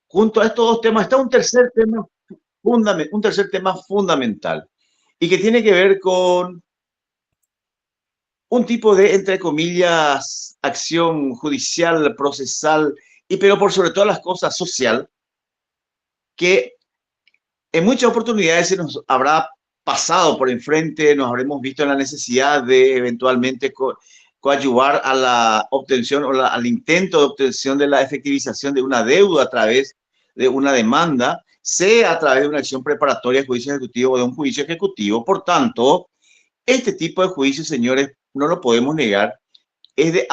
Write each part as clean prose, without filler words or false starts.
junto a estos dos temas está un tercer tema fundamental y que tiene que ver con un tipo de, entre comillas, acción judicial, procesal, y pero por sobre todas las cosas social, que en muchas oportunidades se nos habrá pasado por enfrente, nos habremos visto en la necesidad de eventualmente coadyuvar a la obtención o al intento de obtención de la efectivización de una deuda a través de una demanda, sea a través de una acción preparatoria de juicio ejecutivo o de un juicio ejecutivo. Por tanto, este tipo de juicios, señores, no lo podemos negar, es de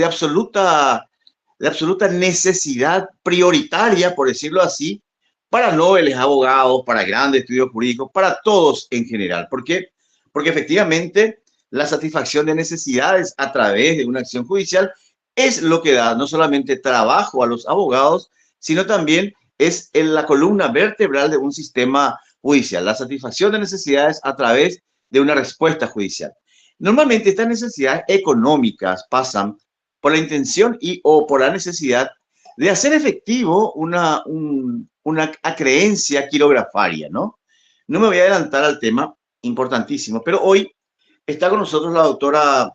absoluta, de absoluta necesidad prioritaria, por decirlo así, para nobles abogados, para grandes estudios jurídicos, para todos en general. ¿Por qué? Porque efectivamente la satisfacción de necesidades a través de una acción judicial es lo que da no solamente trabajo a los abogados, sino también es en la columna vertebral de un sistema judicial, la satisfacción de necesidades a través de una respuesta judicial. Normalmente estas necesidades económicas pasan por la intención y o por la necesidad de hacer efectivo una acreencia quirografaria, ¿no? No me voy a adelantar al tema, importantísimo, pero hoy está con nosotros la doctora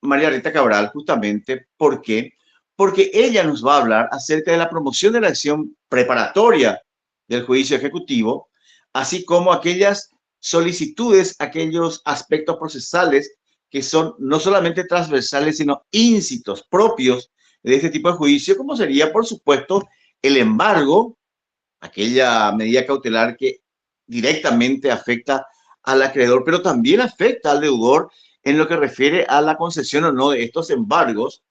María Rita Cabral, justamente, ¿por qué? Porque ella nos va a hablar acerca de la promoción de la acción preparatoria del juicio ejecutivo, así como aquellas solicitudes, aquellos aspectos procesales que son no solamente transversales, sino íncitos propios de este tipo de juicio, como sería, por supuesto, el embargo, aquella medida cautelar que directamente afecta al acreedor, pero también afecta al deudor en lo que refiere a la concesión o no de estos embargos.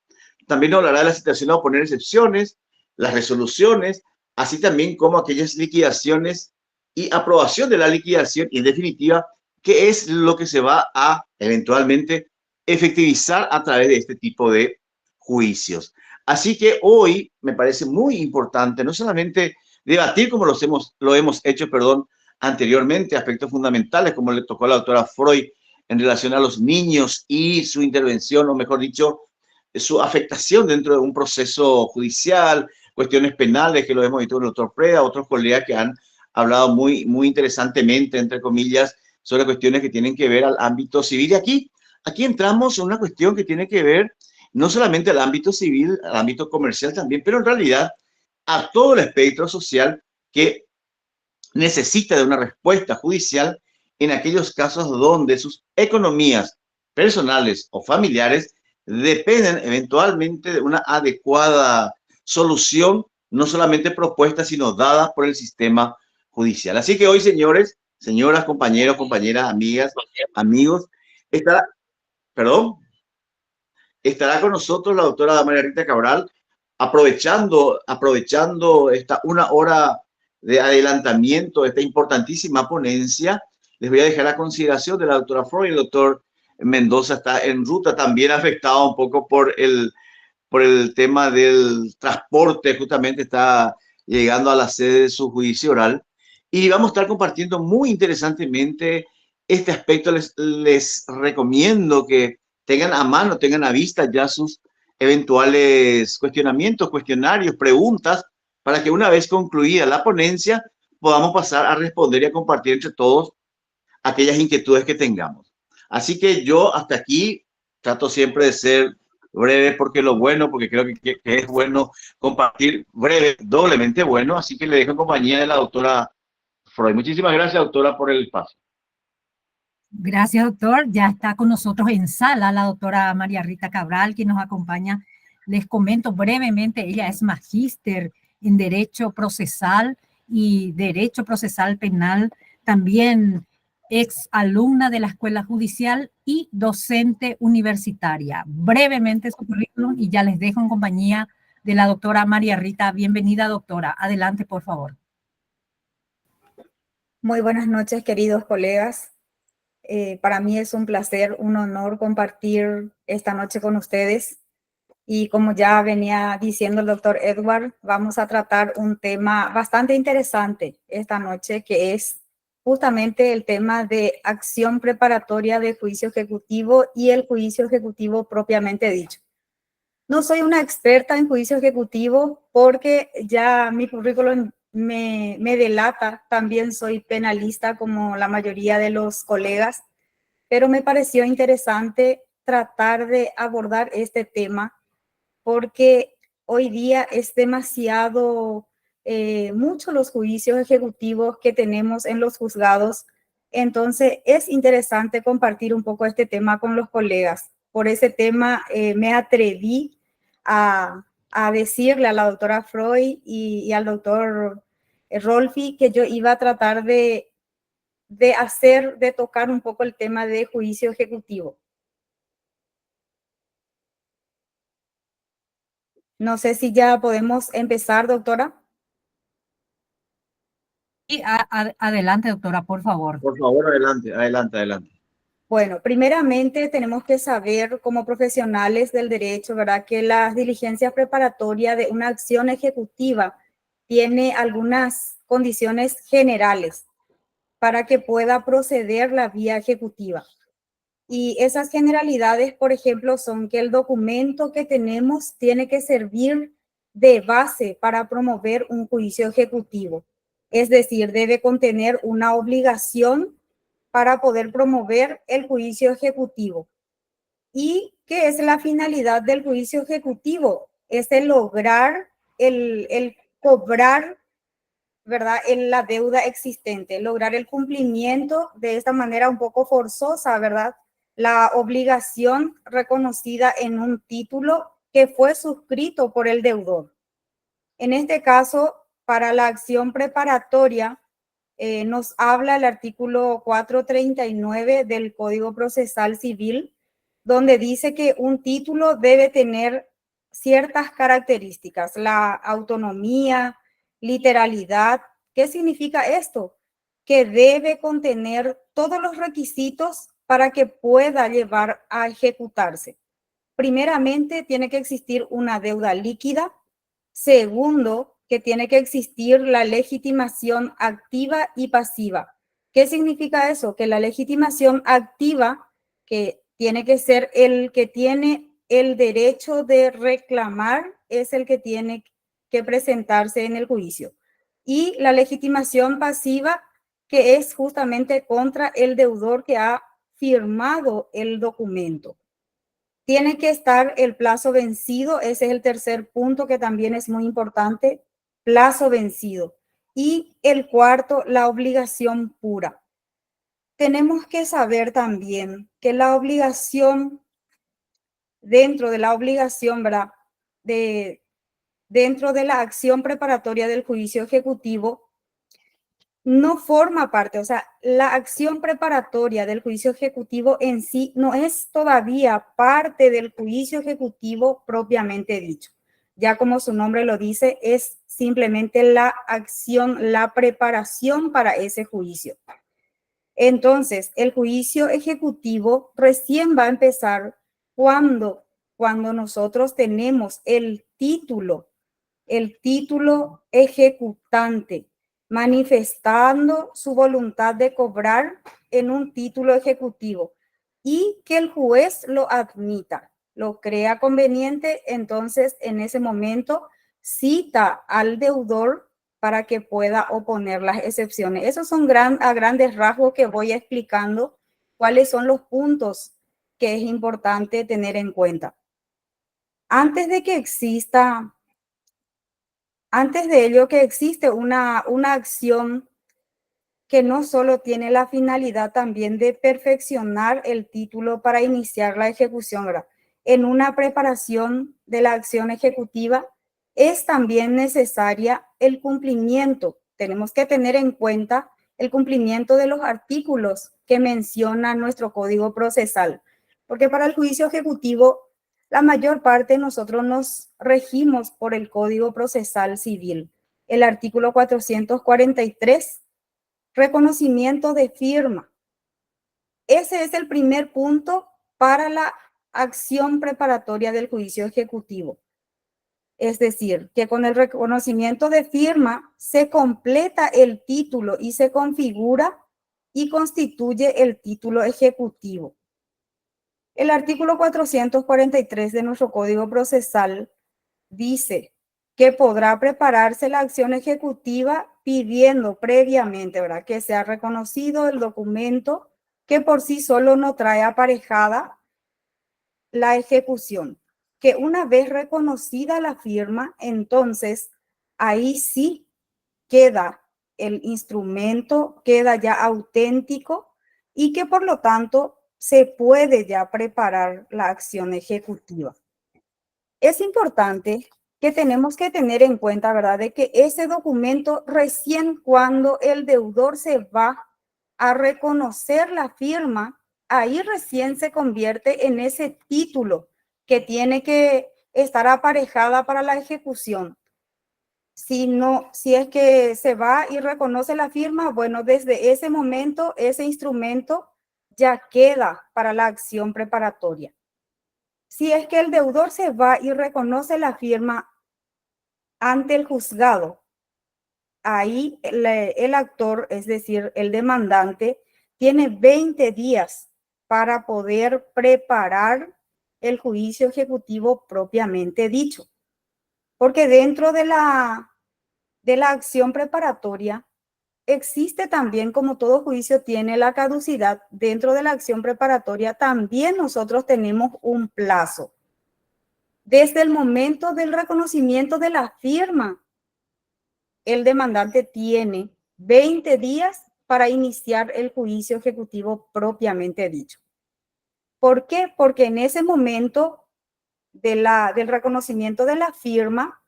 También hablará de la situación de oponer excepciones, las resoluciones, así también como aquellas liquidaciones y aprobación de la liquidación y en definitiva, qué es lo que se va a eventualmente efectivizar a través de este tipo de juicios. Así que hoy me parece muy importante no solamente debatir como lo hemos hecho, perdón, anteriormente, aspectos fundamentales como le tocó a la doctora Freud en relación a los niños y su intervención, o mejor dicho, su afectación dentro de un proceso judicial, cuestiones penales que lo hemos visto con el doctor Preda, otros colegas que han hablado muy interesantemente, entre comillas, sobre cuestiones que tienen que ver al ámbito civil. Y aquí entramos en una cuestión que tiene que ver no solamente al ámbito civil, al ámbito comercial también, pero en realidad a todo el espectro social que necesita de una respuesta judicial en aquellos casos donde sus economías personales o familiares dependen eventualmente de una adecuada solución, no solamente propuesta, sino dada por el sistema judicial. Así que hoy, señores, señoras, compañeros, compañeras, amigas, amigos, estará, perdón, estará con nosotros la doctora María Rita Cabral, aprovechando esta una hora de adelantamiento de esta importantísima ponencia. Les voy a dejar a consideración de la doctora Freud. El doctor Mendoza está en ruta, también afectado un poco por el tema del transporte, justamente está llegando a la sede de su juicio oral. Y vamos a estar compartiendo muy interesantemente este aspecto. Les recomiendo que tengan a mano, tengan a vista ya sus eventuales cuestionamientos, cuestionarios, preguntas, para que una vez concluida la ponencia podamos pasar a responder y a compartir entre todos aquellas inquietudes que tengamos. Así que yo hasta aquí trato siempre de ser breve porque lo bueno, porque creo que es bueno compartir breve, doblemente bueno, así que le dejo en compañía de la doctora Freud. Muchísimas gracias, doctora, por el espacio. Gracias, doctor. Ya está con nosotros en sala la doctora María Rita Cabral, que nos acompaña. Les comento brevemente, ella es magíster en Derecho Procesal y Derecho Procesal Penal, también ex alumna de la Escuela Judicial y docente universitaria. Brevemente su currículum y ya les dejo en compañía de la doctora María Rita. Bienvenida, doctora. Adelante, por favor. Muy buenas noches, queridos colegas. Para mí es un placer, un honor compartir esta noche con ustedes. Y como ya venía diciendo el doctor Edward, vamos a tratar un tema bastante interesante esta noche, que es justamente el tema de acción preparatoria de juicio ejecutivo y el juicio ejecutivo propiamente dicho. No soy una experta en juicio ejecutivo porque ya mi currículum me delata. También soy penalista como la mayoría de los colegas, pero me pareció interesante tratar de abordar este tema porque hoy día es demasiado mucho los juicios ejecutivos que tenemos en los juzgados. Entonces es interesante compartir un poco este tema con los colegas. Por ese tema me atreví a decirle a la doctora Freud y al doctor Rolfi que yo iba a tratar de tocar un poco el tema de juicio ejecutivo. No sé si ya podemos empezar, doctora. Y adelante, doctora, por favor. Por favor, adelante, adelante, adelante. Bueno, primeramente tenemos que saber como profesionales del derecho, ¿verdad?, que las diligencias preparatorias de una acción ejecutiva tiene algunas condiciones generales para que pueda proceder la vía ejecutiva. Y esas generalidades, por ejemplo, son que el documento que tenemos tiene que servir de base para promover un juicio ejecutivo. Es decir, debe contener una obligación para poder promover el juicio ejecutivo. ¿Y qué es la finalidad del juicio ejecutivo? Es el lograr, el cobrar, ¿verdad?, en la deuda existente, lograr el cumplimiento de esta manera un poco forzosa, ¿verdad?, la obligación reconocida en un título que fue suscrito por el deudor. En este caso, para la acción preparatoria, nos habla el artículo 439 del Código Procesal Civil, donde dice que un título debe tener ciertas características, la autonomía, literalidad. ¿Qué significa esto? Que debe contener todos los requisitos para que pueda llevar a ejecutarse. Primeramente, tiene que existir una deuda líquida. Segundo, que tiene que existir la legitimación activa y pasiva. ¿Qué significa eso? Que la legitimación activa, que tiene que ser el que tiene el derecho de reclamar, es el que tiene que presentarse en el juicio. Y la legitimación pasiva, que es justamente contra el deudor que ha firmado el documento. Tiene que estar el plazo vencido, ese es el tercer punto que también es muy importante, plazo vencido. Y el cuarto, la obligación pura. Tenemos que saber también que la obligación, dentro de la obligación, ¿verdad?, dentro de la acción preparatoria del juicio ejecutivo, no forma parte, o sea, la acción preparatoria del juicio ejecutivo en sí no es todavía parte del juicio ejecutivo propiamente dicho. Ya como su nombre lo dice, es simplemente la acción, la preparación para ese juicio. Entonces, el juicio ejecutivo recién va a empezar cuando nosotros tenemos el título ejecutante, manifestando su voluntad de cobrar en un título ejecutivo y que el juez lo admita, lo crea conveniente, entonces en ese momento cita al deudor para que pueda oponer las excepciones. Esos son a grandes rasgos que voy explicando cuáles son los puntos que es importante tener en cuenta. Antes de ello, que existe una acción que no solo tiene la finalidad también de perfeccionar el título para iniciar la ejecución, ¿verdad? En una preparación de la acción ejecutiva es también necesaria el cumplimiento. Tenemos que tener en cuenta el cumplimiento de los artículos que menciona nuestro Código Procesal, porque para el juicio ejecutivo la mayor parte de nosotros nos regimos por el Código Procesal Civil. El artículo 443, reconocimiento de firma. Ese es el primer punto para la acción preparatoria del juicio ejecutivo. Es decir, que con el reconocimiento de firma se completa el título y se configura y constituye el título ejecutivo. El artículo 443 de nuestro Código Procesal dice que podrá prepararse la acción ejecutiva pidiendo previamente, ¿verdad?, que sea reconocido el documento que por sí solo no trae aparejada la ejecución. Que una vez reconocida la firma, entonces ahí sí queda el instrumento, queda ya auténtico y que por lo tanto se puede ya preparar la acción ejecutiva. Es importante que tenemos que tener en cuenta, ¿verdad?, de que ese documento recién cuando el deudor se va a reconocer la firma, ahí recién se convierte en ese título que tiene que estar aparejada para la ejecución. Si no, si es que se va y reconoce la firma, bueno, desde ese momento ese instrumento ya queda para la acción preparatoria. Si es que el deudor se va y reconoce la firma ante el juzgado, ahí el actor, es decir, el demandante, tiene 20 días para poder preparar el juicio ejecutivo propiamente dicho. Porque dentro de la acción preparatoria existe también, como todo juicio tiene la caducidad, dentro de la acción preparatoria también nosotros tenemos un plazo. Desde el momento del reconocimiento de la firma, el demandante tiene 20 días para iniciar el juicio ejecutivo propiamente dicho. ¿Por qué? Porque en ese momento del reconocimiento de la firma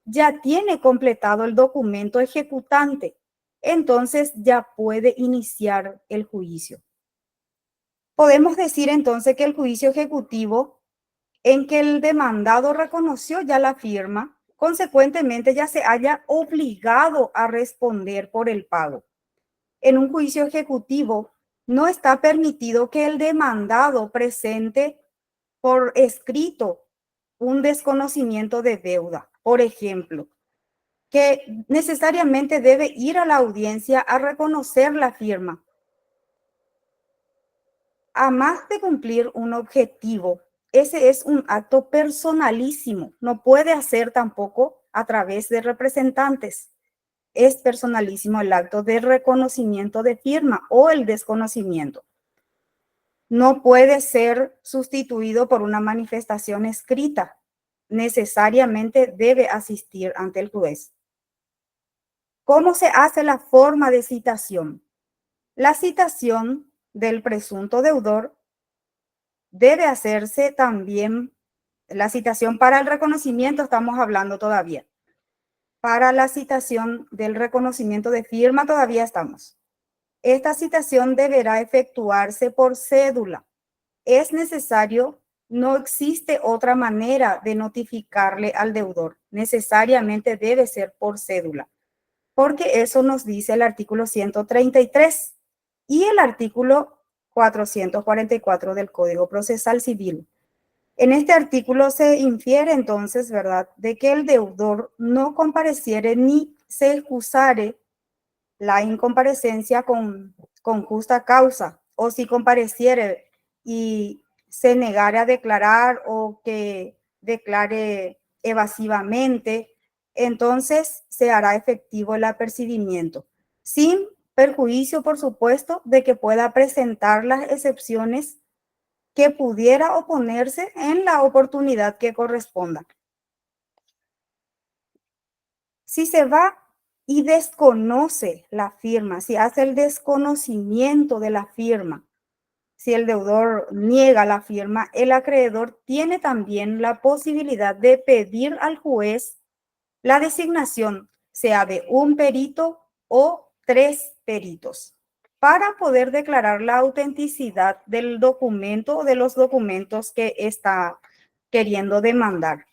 ya tiene completado el documento ejecutante, entonces ya puede iniciar el juicio. Podemos decir entonces que el juicio ejecutivo en que el demandado reconoció ya la firma, consecuentemente ya se haya obligado a responder por el pago. En un juicio ejecutivo no está permitido que el demandado presente por escrito un desconocimiento de deuda. Por ejemplo, que necesariamente debe ir a la audiencia a reconocer la firma. A más de cumplir un objetivo, ese es un acto personalísimo. No puede hacer tampoco a través de representantes. Es personalísimo el acto de reconocimiento de firma o el desconocimiento. No puede ser sustituido por una manifestación escrita. Necesariamente debe asistir ante el juez. ¿Cómo se hace la forma de citación? La citación del presunto deudor debe hacerse también, la citación para el reconocimiento estamos hablando todavía. Para la citación del reconocimiento de firma todavía estamos. Esta citación deberá efectuarse por cédula. Es necesario, no existe otra manera de notificarle al deudor. Necesariamente debe ser por cédula, porque eso nos dice el artículo 133 y el artículo 444 del Código Procesal Civil. En este artículo se infiere entonces, ¿verdad?, de que el deudor no compareciere ni se excusare la incomparecencia con justa causa, o si compareciere y se negare a declarar o que declare evasivamente, entonces se hará efectivo el apercibimiento, sin perjuicio, por supuesto, de que pueda presentar las excepciones que pudiera oponerse en la oportunidad que corresponda. Si se va y desconoce la firma, si hace el desconocimiento de la firma, si el deudor niega la firma, el acreedor tiene también la posibilidad de pedir al juez la designación, sea de un perito o 3 peritos, para poder declarar la autenticidad del documento o de los documentos que está queriendo demandar.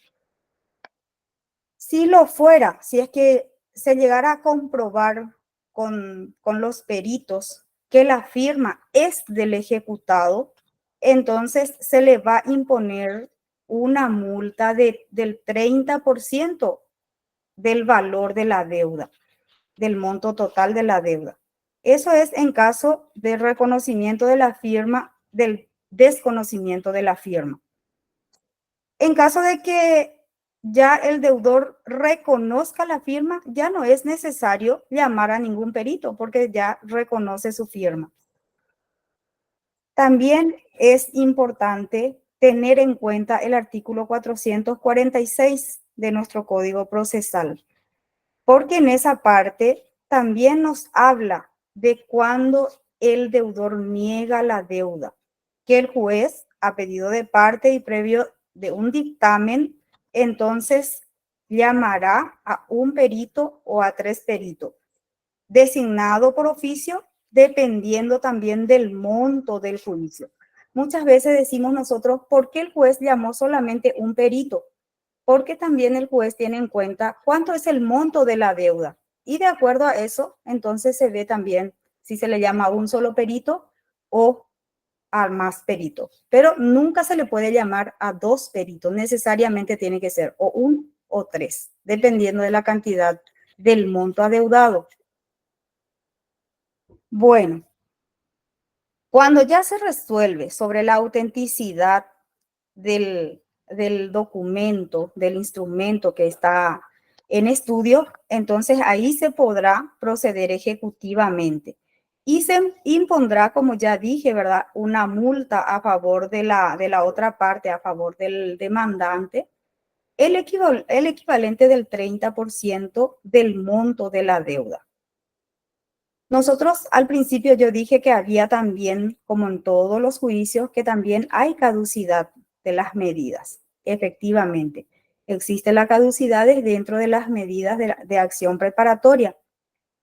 Si lo fuera, si es que se llegara a comprobar con los peritos que la firma es del ejecutado, entonces se le va a imponer una multa del 30% del valor de la deuda, del monto total de la deuda. Eso es en caso de reconocimiento de la firma del desconocimiento de la firma. En caso de que ya el deudor reconozca la firma, ya no es necesario llamar a ningún perito porque ya reconoce su firma. También es importante tener en cuenta el artículo 446 de nuestro Código Procesal, porque en esa parte también nos habla de cuando el deudor niega la deuda, que el juez, a pedido de parte y previo de un dictamen, entonces llamará a un perito o a 3 peritos, designado por oficio, dependiendo también del monto del juicio. Muchas veces decimos nosotros, ¿por qué el juez llamó solamente un perito? Porque también el juez tiene en cuenta cuánto es el monto de la deuda. Y de acuerdo a eso, entonces se ve también si se le llama a un solo perito o a más peritos. Pero nunca se le puede llamar a 2 peritos. Necesariamente tiene que ser o 1 o 3, dependiendo de la cantidad del monto adeudado. Bueno, cuando ya se resuelve sobre la autenticidad del documento, del instrumento que está en estudio, entonces ahí se podrá proceder ejecutivamente y se impondrá, como ya dije, ¿verdad?, una multa a favor de la otra parte, a favor del demandante, el equivalente del 30% del monto de la deuda. Nosotros al principio yo dije que había también, como en todos los juicios, que también hay caducidad de las medidas. Efectivamente, existe la caducidad dentro de las medidas de acción preparatoria.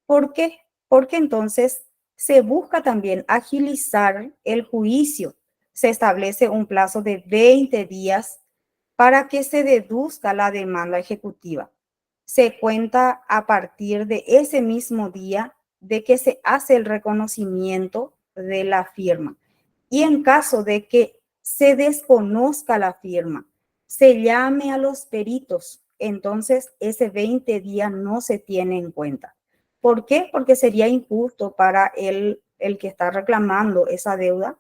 ¿Por qué? Porque entonces se busca también agilizar el juicio. Se establece un plazo de 20 días para que se deduzca la demanda ejecutiva. Se cuenta a partir de ese mismo día de que se hace el reconocimiento de la firma. Y en caso de que se desconozca la firma, se llame a los peritos, entonces ese 20 días no se tiene en cuenta. ¿Por qué? Porque sería injusto para el que está reclamando esa deuda.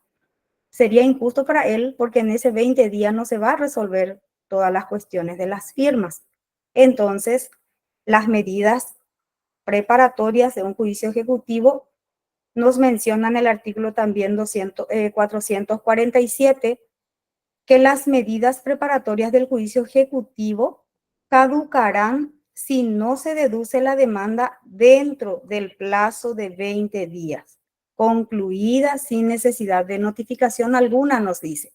Sería injusto para él porque en ese 20 días no se va a resolver todas las cuestiones de las firmas. Entonces, las medidas preparatorias de un juicio ejecutivo nos mencionan el artículo también 447, que las medidas preparatorias del juicio ejecutivo caducarán si no se deduce la demanda dentro del plazo de 20 días, concluida sin necesidad de notificación alguna, nos dice.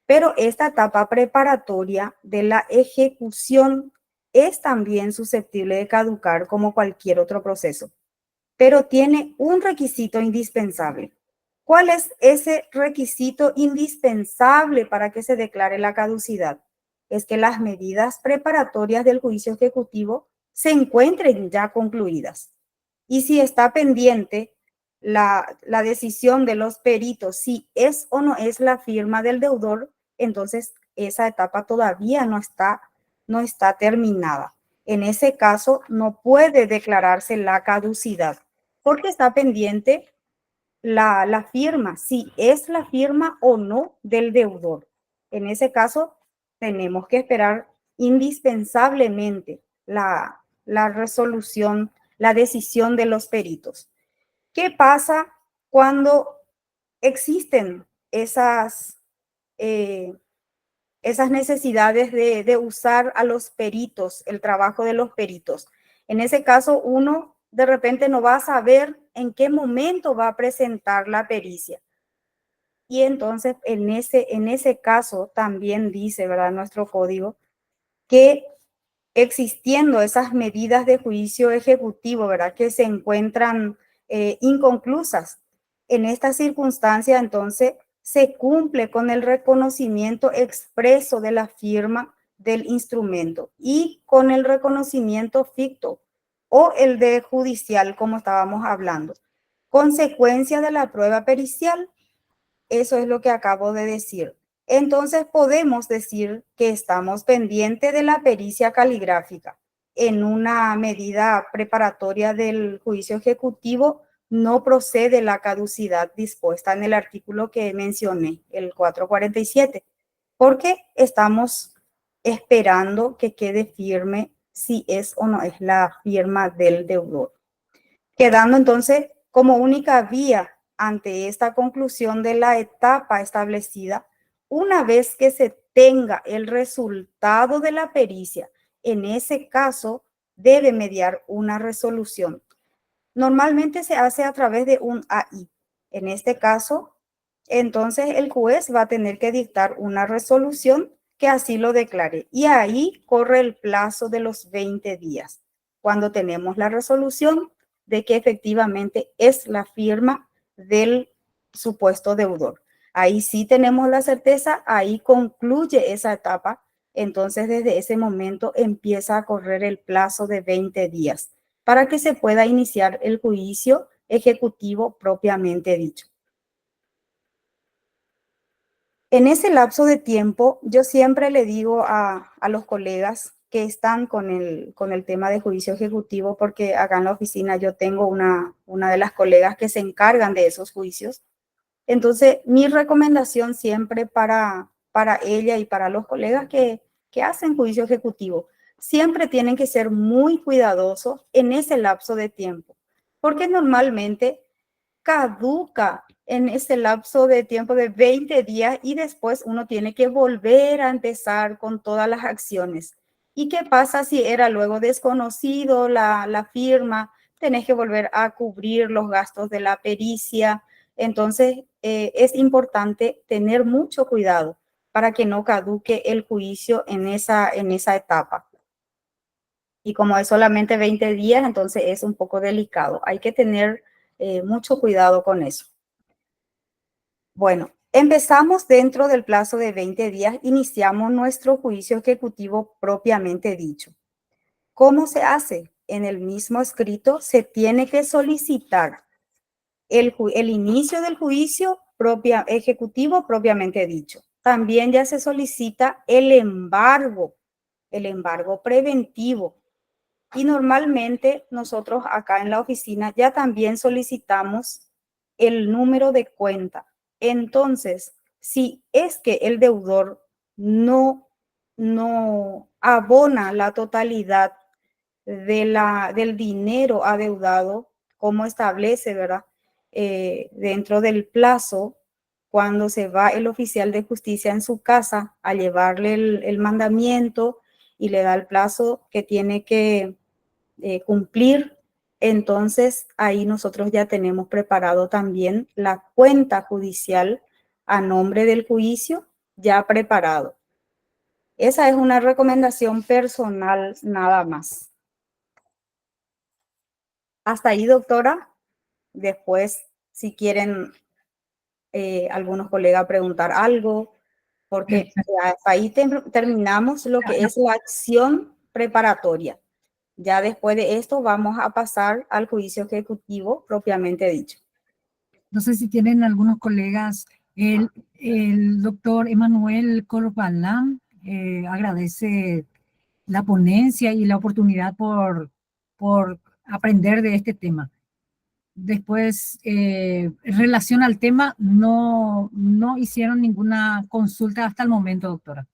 Pero esta etapa preparatoria de la ejecución es también susceptible de caducar como cualquier otro proceso, pero tiene un requisito indispensable. ¿Cuál es ese requisito indispensable para que se declare la caducidad? Es que las medidas preparatorias del juicio ejecutivo se encuentren ya concluidas. Y si está pendiente la decisión de los peritos, si es o no es la firma del deudor, entonces esa etapa todavía no está terminada. En ese caso, no puede declararse la caducidad porque está pendiente la firma, si es la firma o no del deudor. En ese caso, tenemos que esperar indispensablemente la resolución, la decisión de los peritos. ¿Qué pasa cuando existen esas necesidades de usar a los peritos, el trabajo de los peritos? En ese caso, uno de repente no va a saber en qué momento va a presentar la pericia. Y entonces, en ese caso, también dice, ¿verdad?, nuestro código, que existiendo esas medidas de juicio ejecutivo, ¿verdad?, que se encuentran inconclusas. En esta circunstancia, entonces, se cumple con el reconocimiento expreso de la firma del instrumento y con el reconocimiento ficto o el de judicial, como estábamos hablando. Consecuencia de la prueba pericial, eso es lo que acabo de decir. Entonces podemos decir que estamos pendientes de la pericia caligráfica en una medida preparatoria del juicio ejecutivo no procede la caducidad dispuesta en el artículo que mencioné, el 447, porque estamos esperando que quede firme si es o no es la firma del deudor. Quedando entonces como única vía ante esta conclusión de la etapa establecida, una vez que se tenga el resultado de la pericia, en ese caso debe mediar una resolución. Normalmente se hace a través de un AI. En este caso, entonces el juez va a tener que dictar una resolución que así lo declare. Y ahí corre el plazo de los 20 días, cuando tenemos la resolución de que efectivamente es la firma del supuesto deudor. Ahí sí tenemos la certeza, ahí concluye esa etapa. Entonces, desde ese momento empieza a correr el plazo de 20 días para que se pueda iniciar el juicio ejecutivo propiamente dicho. En ese lapso de tiempo, yo siempre le digo a los colegas que están con el tema de juicio ejecutivo, porque acá en la oficina yo tengo una de las colegas que se encargan de esos juicios. Entonces, mi recomendación siempre para ella y para los colegas que hacen juicio ejecutivo, siempre tienen que ser muy cuidadosos en ese lapso de tiempo, porque normalmente caduca en ese lapso de tiempo de 20 días y después uno tiene que volver a empezar con todas las acciones. ¿Y qué pasa si era luego desconocido la firma? Tenés que volver a cubrir los gastos de la pericia. Entonces, es importante tener mucho cuidado para que no caduque el juicio en esa etapa. Y como es solamente 20 días, entonces es un poco delicado. Hay que tener mucho cuidado con eso. Bueno, empezamos dentro del plazo de 20 días, iniciamos nuestro juicio ejecutivo propiamente dicho. ¿Cómo se hace? En el mismo escrito se tiene que solicitar el inicio del juicio ejecutivo propiamente dicho. También ya se solicita el embargo preventivo. Y normalmente nosotros acá en la oficina ya también solicitamos el número de cuenta. Entonces, si es que el deudor no abona la totalidad del dinero adeudado, como establece, ¿verdad? Dentro del plazo, cuando se va el oficial de justicia en su casa a llevarle el mandamiento y le da el plazo que tiene que cumplir, entonces ahí nosotros ya tenemos preparado también la cuenta judicial a nombre del juicio ya preparado. Esa es una recomendación personal nada más. Hasta ahí, doctora. Después, si quieren algunos colegas preguntar algo, porque hasta ahí terminamos lo que es la acción preparatoria. Ya después de esto vamos a pasar al juicio ejecutivo propiamente dicho. No sé si tienen algunos colegas. El doctor Emanuel Corbalán agradece la ponencia y la oportunidad por aprender de este tema. Después, en relación al tema, no hicieron ninguna consulta hasta el momento, doctora.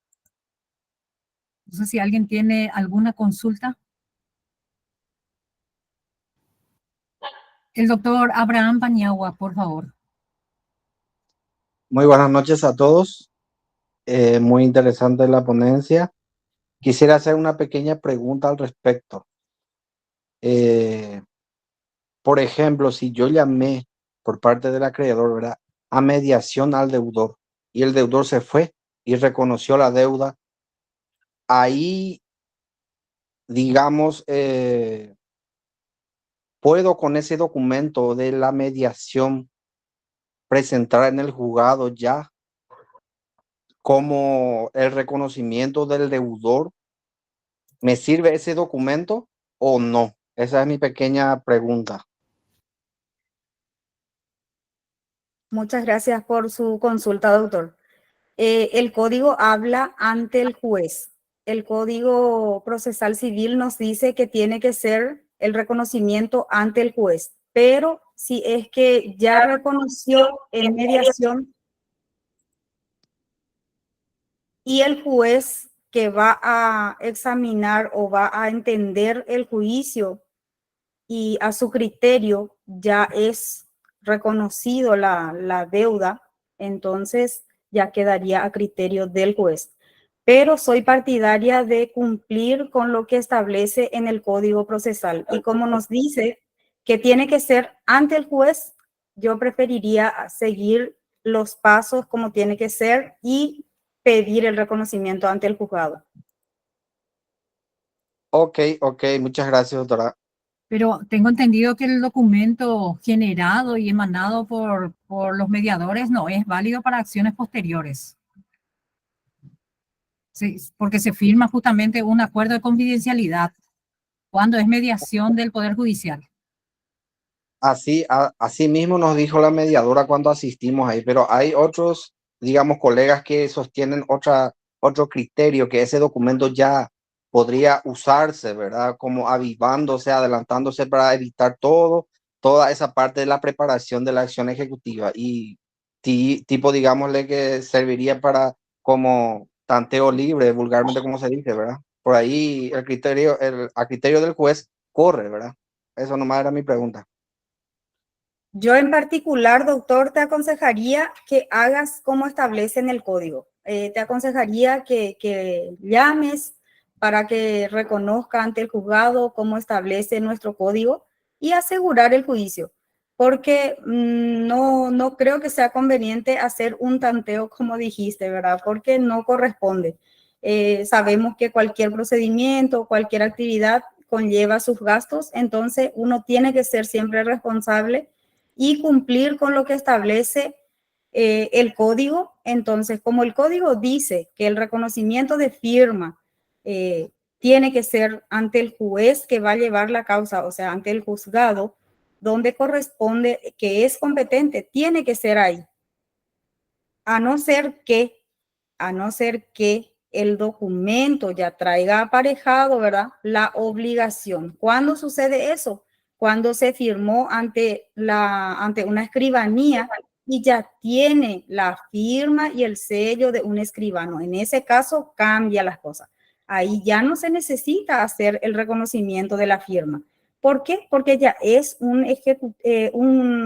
No sé si alguien tiene alguna consulta. El doctor Abraham Paniagua, por favor. Muy buenas noches a todos. Muy interesante la ponencia. Quisiera hacer una pequeña pregunta al respecto. Por ejemplo, si yo llamé por parte del acreedor, ¿verdad?, a mediación al deudor y el deudor se fue y reconoció la deuda, ahí, digamos, puedo con ese documento de la mediación presentar en el juzgado ya como el reconocimiento del deudor. ¿Me sirve ese documento o no? Esa es mi pequeña pregunta. Muchas gracias por su consulta, doctor. El código habla ante el juez. El Código Procesal Civil nos dice que tiene que ser el reconocimiento ante el juez, pero si es que ya reconoció en mediación y el juez que va a examinar o va a entender el juicio y a su criterio ya es reconocido la deuda, entonces ya quedaría a criterio del juez. Pero soy partidaria de cumplir con lo que establece en el Código Procesal. Y como nos dice que tiene que ser ante el juez, yo preferiría seguir los pasos como tiene que ser y pedir el reconocimiento ante el juzgado. Ok, muchas gracias, doctora. Pero tengo entendido que el documento generado y emanado por los mediadores no es válido para acciones posteriores. Sí, porque se firma justamente un acuerdo de confidencialidad cuando es mediación del Poder Judicial. Así mismo nos dijo la mediadora cuando asistimos ahí, pero hay otros, digamos, colegas que sostienen otro criterio, que ese documento ya podría usarse, ¿verdad? Como avivándose, adelantándose para evitar toda esa parte de la preparación de la acción ejecutiva y tipo, digámosle que serviría para como tanteo libre, vulgarmente como se dice, ¿verdad? Por ahí a criterio del juez corre, ¿verdad? Eso nomás era mi pregunta. Yo en particular, doctor, te aconsejaría que hagas como establece en el código. Te aconsejaría que llames para que reconozca ante el juzgado cómo establece nuestro código y asegurar el juicio, porque no creo que sea conveniente hacer un tanteo como dijiste, ¿verdad? Porque no corresponde. Sabemos que cualquier procedimiento, cualquier actividad conlleva sus gastos, entonces uno tiene que ser siempre responsable y cumplir con lo que establece el código. Entonces, como el código dice que el reconocimiento de firma tiene que ser ante el juez que va a llevar la causa, o sea, ante el juzgado, donde corresponde, que es competente, tiene que ser ahí. A no ser que el documento ya traiga aparejado, ¿verdad? La obligación. ¿Cuándo sucede eso? Cuando se firmó ante una escribanía y ya tiene la firma y el sello de un escribano. En ese caso cambia las cosas. Ahí ya no se necesita hacer el reconocimiento de la firma. ¿Por qué? Porque ya es un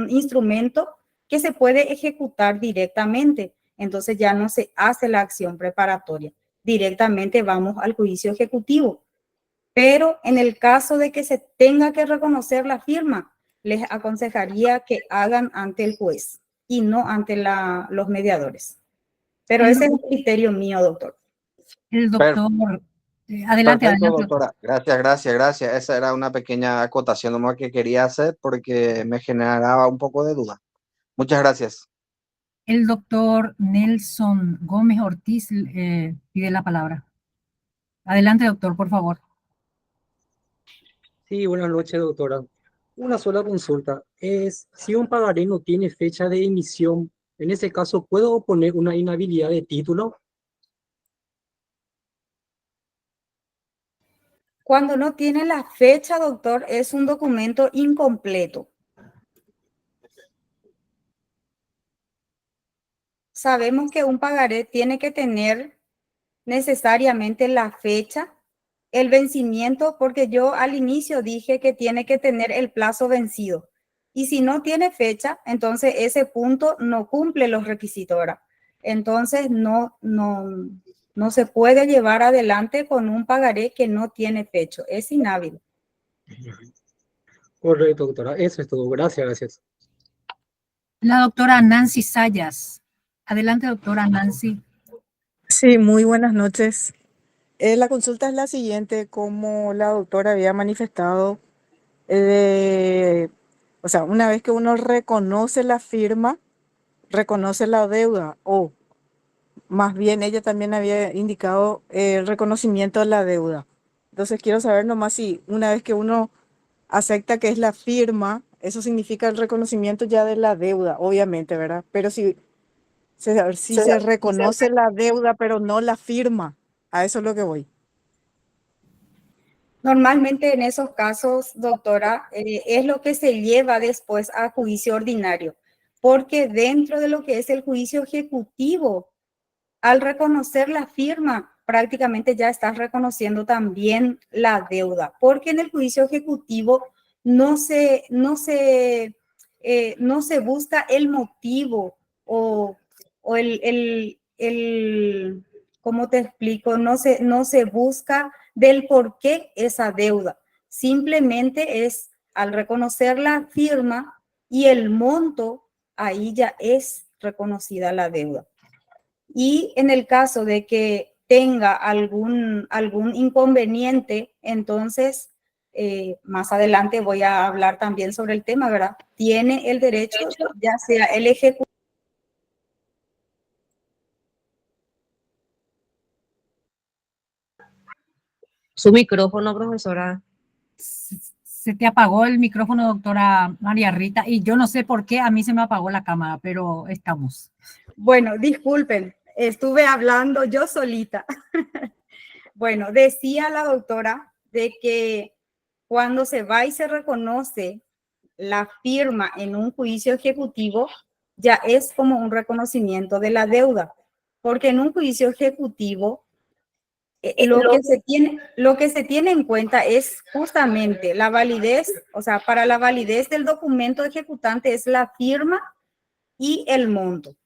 instrumento que se puede ejecutar directamente. Entonces ya no se hace la acción preparatoria. Directamente vamos al juicio ejecutivo. Pero en el caso de que se tenga que reconocer la firma, les aconsejaría que hagan ante el juez y no ante los mediadores. Pero ese es un criterio mío, doctor. El doctor, adelante, Perfecto, adelante. doctora. Gracias. Esa era una pequeña acotación nomás que quería hacer porque me generaba un poco de duda. Muchas gracias. El doctor Nelson Gómez Ortiz pide la palabra. Adelante, doctor, por favor. Sí, buenas noches, doctora. Una sola consulta. Es si un pagaré no tiene fecha de emisión, en ese caso, ¿puedo poner una inhabilidad de título? Cuando no tiene la fecha, doctor, es un documento incompleto. Sabemos que un pagaré tiene que tener necesariamente la fecha, el vencimiento, porque yo al inicio dije que tiene que tener el plazo vencido. Y si no tiene fecha, entonces ese punto no cumple los requisitos, ¿verdad? Entonces no se puede llevar adelante con un pagaré que no tiene fecha, es inhábil. Correcto, doctora. Eso es todo. Gracias. La doctora Nancy Sayas. Adelante, doctora Nancy. Sí, muy buenas noches. La consulta es la siguiente, como la doctora había manifestado, o sea, una vez que uno reconoce la firma, reconoce la deuda, o más bien ella también había indicado el reconocimiento de la deuda. Entonces quiero saber nomás si una vez que uno acepta que es la firma, eso significa el reconocimiento ya de la deuda, obviamente, ¿verdad? Pero si se reconoce la deuda, pero no la firma, a eso es lo que voy. Normalmente en esos casos, doctora, es lo que se lleva después a juicio ordinario, porque dentro de lo que es el juicio ejecutivo, al reconocer la firma, prácticamente ya estás reconociendo también la deuda, porque en el juicio ejecutivo no se, no se, no se busca el motivo o ¿cómo te explico? No se busca del por qué esa deuda. Simplemente es al reconocer la firma y el monto, ahí ya es reconocida la deuda. Y en el caso de que tenga algún inconveniente, entonces más adelante voy a hablar también sobre el tema, ¿verdad? Tiene el derecho, ya sea el ejecutivo. Su micrófono, profesora. Se te apagó el micrófono, doctora María Rita, y yo no sé por qué a mí se me apagó la cámara, pero estamos. Bueno, disculpen, estuve hablando yo solita. Bueno, decía la doctora de que cuando se va y se reconoce la firma en un juicio ejecutivo, ya es como un reconocimiento de la deuda, porque en un juicio ejecutivo lo que se tiene en cuenta es justamente la validez, o sea, para la validez del documento ejecutante es la firma y el monto.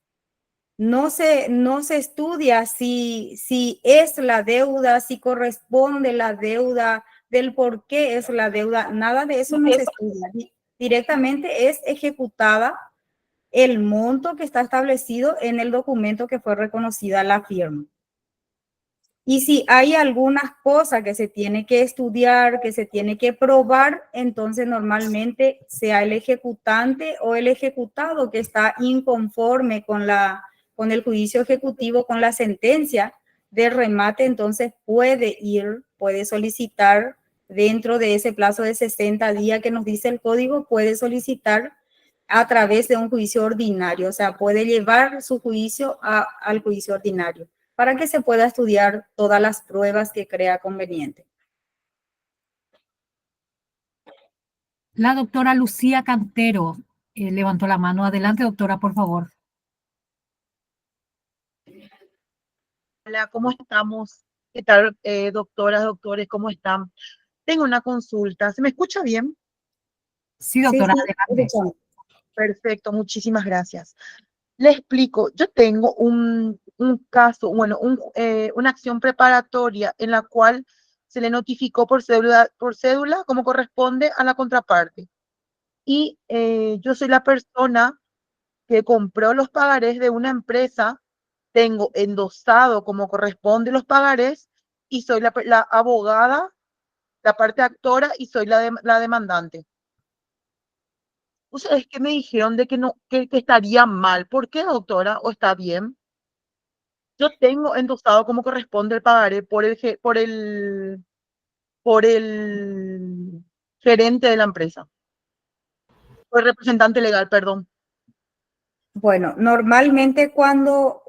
No se estudia si es la deuda, si corresponde la deuda, del por qué es la deuda, nada de eso no se estudia. Directamente es ejecutada el monto que está establecido en el documento que fue reconocida la firma. Y si hay algunas cosas que se tiene que estudiar, que se tiene que probar, entonces normalmente sea el ejecutante o el ejecutado que está inconforme con el juicio ejecutivo, con la sentencia de remate, entonces puede solicitar dentro de ese plazo de 60 días que nos dice el código, puede solicitar a través de un juicio ordinario, o sea, puede llevar su juicio al juicio ordinario para que se pueda estudiar todas las pruebas que crea conveniente. La doctora Lucía Cantero levantó la mano. Adelante, doctora, por favor. Hola, ¿cómo estamos? ¿Qué tal, doctoras, doctores? ¿Cómo están? Tengo una consulta. ¿Se me escucha bien? Sí, doctora, Sí, adelante. Perfecto, muchísimas gracias. Le explico, yo tengo un caso, bueno, una acción preparatoria en la cual se le notificó por cédula como corresponde a la contraparte. Y yo soy la persona que compró los pagarés de una empresa, tengo endosado como corresponde los pagarés y soy la abogada, la parte actora y soy la demandante. ¿Ustedes qué me dijeron de que no, que estaría mal? ¿Por qué, doctora? ¿O está bien? Yo tengo endosado como corresponde el pagaré por el gerente de la empresa, por el representante legal, perdón. Bueno, normalmente cuando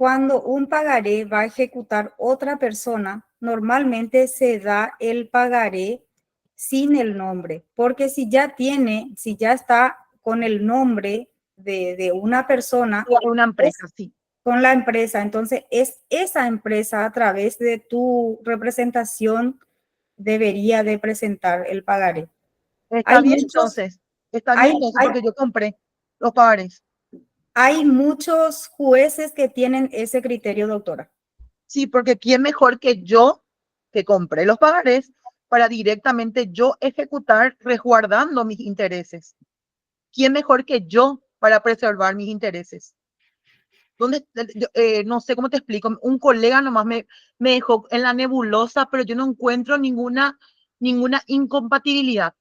un pagaré va a ejecutar otra persona, normalmente se da el pagaré sin el nombre, porque si ya está con el nombre de una persona, Una empresa, sí. con la empresa, entonces es esa empresa a través de tu representación debería de presentar el pagaré. Está bien entonces, porque yo compré los pagarés. Hay muchos jueces que tienen ese criterio, doctora. Sí, porque ¿quién mejor que yo, que compré los pagarés, para directamente yo ejecutar resguardando mis intereses? ¿Quién mejor que yo para preservar mis intereses? No sé cómo te explico, un colega nomás me dejó en la nebulosa, pero yo no encuentro ninguna incompatibilidad.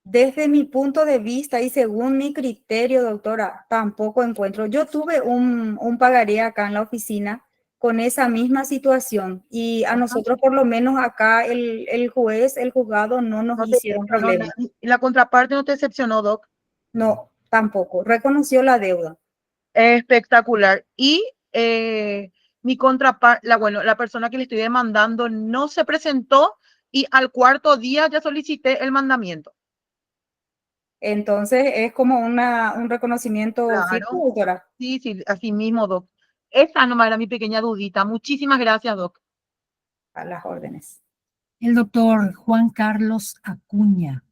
Desde mi punto de vista y según mi criterio, doctora, tampoco encuentro. Yo tuve un pagaré acá en la oficina con esa misma situación y a nosotros por lo menos acá el juez, el juzgado no nos hicieron problema. La contraparte no te decepcionó, Doc. No, tampoco. Reconoció la deuda. Espectacular. Y mi contraparte, la persona que le estoy demandando no se presentó y al cuarto día ya solicité el mandamiento. Entonces es como un reconocimiento fijo, Claro, doctora. sí, sí, así mismo, Doc. Esa nomás era mi pequeña dudita. Muchísimas gracias, Doc. A las órdenes. El doctor Juan Carlos Acuña.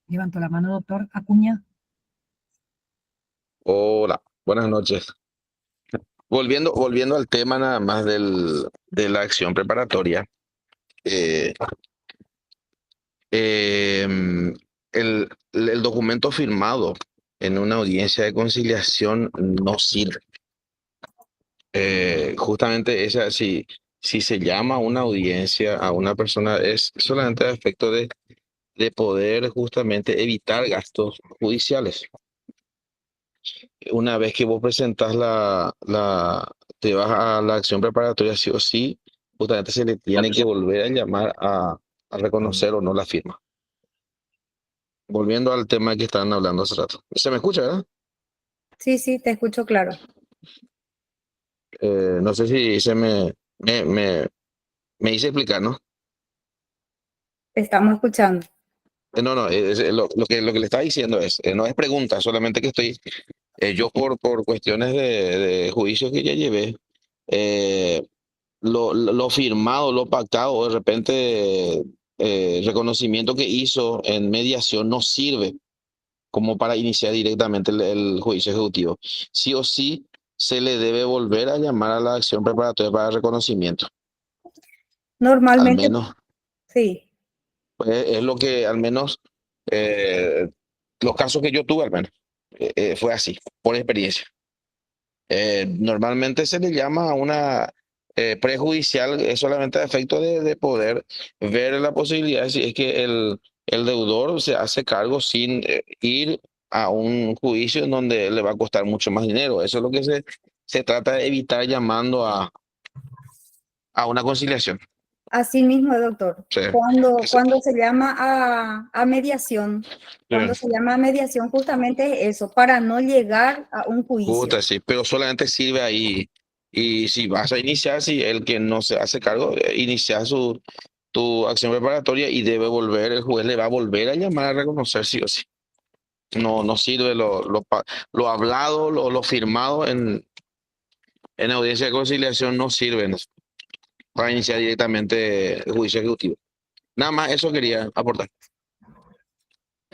Levantó la mano, doctor Acuña. Hola, buenas noches. Volviendo al tema nada más de la acción preparatoria, eh, el documento firmado en una audiencia de conciliación no sirve. Justamente esa, si se llama a una audiencia a una persona, es solamente a efecto de poder justamente evitar gastos judiciales. Una vez que vos presentas te vas a la acción preparatoria, sí o sí, justamente se le tiene que volver a llamar a reconocer o no la firma. Volviendo al tema que estaban hablando hace rato. ¿Se me escucha, verdad? Sí, sí, te escucho claro. No sé si me hice explicar, ¿no? Te estamos escuchando. No, lo que le estaba diciendo es, no es pregunta, solamente que estoy, yo por cuestiones de juicio que ya llevé, lo firmado, lo pactado, de repente reconocimiento que hizo en mediación no sirve como para iniciar directamente el juicio ejecutivo. Sí o sí se le debe volver a llamar a la acción preparatoria para reconocimiento. Al Normalmente, menos, sí. pues, es lo que al menos los casos que yo tuve al menos fue así, por experiencia. Normalmente se le llama a una prejudicial, es solamente a efecto de poder ver la posibilidad si es que el deudor se hace cargo sin ir a un juicio en donde le va a costar mucho más dinero. Eso es lo que se trata de evitar llamando a una conciliación. Así mismo, doctor. Sí. Cuando se llama a mediación, cuando se llama a mediación, justamente es eso, para no llegar a un juicio. Justo, sí, pero solamente sirve ahí. Y si vas a iniciar, si el que no se hace cargo, inicia tu acción preparatoria y debe volver, el juez le va a volver a llamar a reconocer sí o sí. No sirve lo hablado, lo firmado en audiencia de conciliación, no sirve para iniciar directamente el juicio ejecutivo. Nada más eso quería aportar.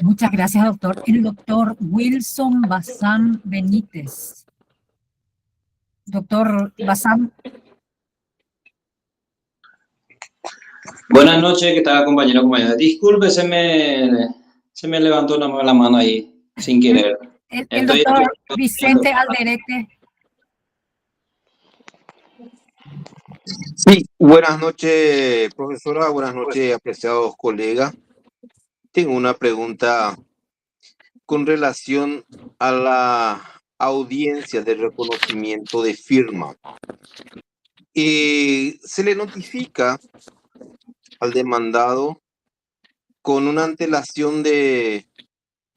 Muchas gracias, doctor. El doctor Wilson Bazán Benítez. Doctor Bazán. Buenas noches, ¿qué tal, compañero, compañera? Disculpe, se me levantó la mano ahí sin querer. El doctor Vicente Alderete. Sí, buenas noches, profesora, buenas noches, apreciados colegas. Tengo una pregunta con relación a la audiencia de reconocimiento de firma. Se le notifica al demandado con una antelación de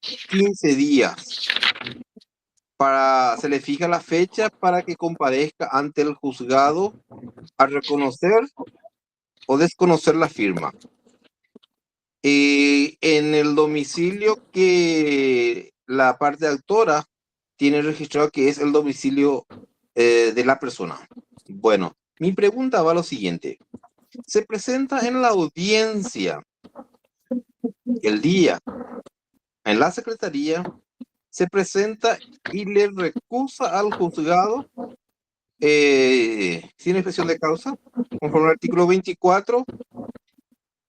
15 días. Se le fija la fecha para que comparezca ante el juzgado a reconocer o desconocer la firma. En el domicilio que la parte autora tiene registrado que es el domicilio de la persona. Bueno, mi pregunta va a lo siguiente. Se presenta en la audiencia el día en la secretaría, se presenta y le recusa al juzgado sin expresión de causa, conforme al artículo 24.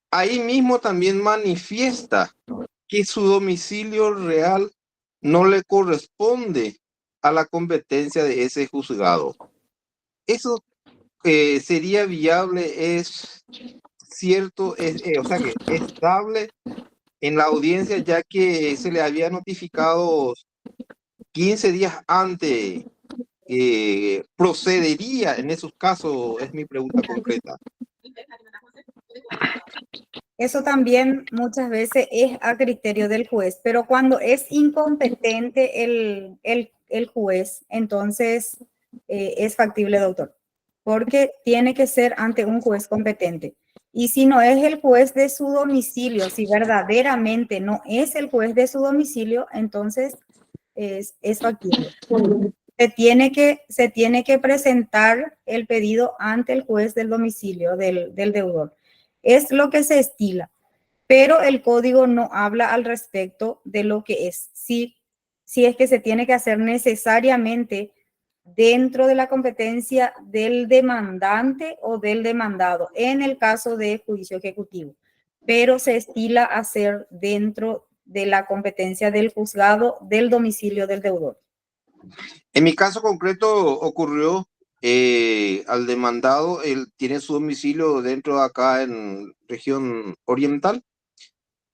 Ahí mismo también manifiesta que su domicilio real no le corresponde a la competencia de ese juzgado. Eso sería viable, es cierto, o sea que es estable en la audiencia, ya que se le había notificado 15 días antes. ¿Procedería en esos casos? Es mi pregunta concreta. Eso también muchas veces es a criterio del juez, pero cuando es incompetente el juez, entonces es factible, doctor, porque tiene que ser ante un juez competente. Y si no es el juez de su domicilio, si verdaderamente no es el juez de su domicilio, entonces es factible. Se tiene que presentar el pedido ante el juez del domicilio del deudor. Es lo que se estila, pero el código no habla al respecto de lo que es. Si es que se tiene que hacer necesariamente dentro de la competencia del demandante o del demandado, en el caso de juicio ejecutivo, pero se estila hacer dentro de la competencia del juzgado del domicilio del deudor. En mi caso concreto ocurrió al demandado, él tiene su domicilio dentro de acá en región oriental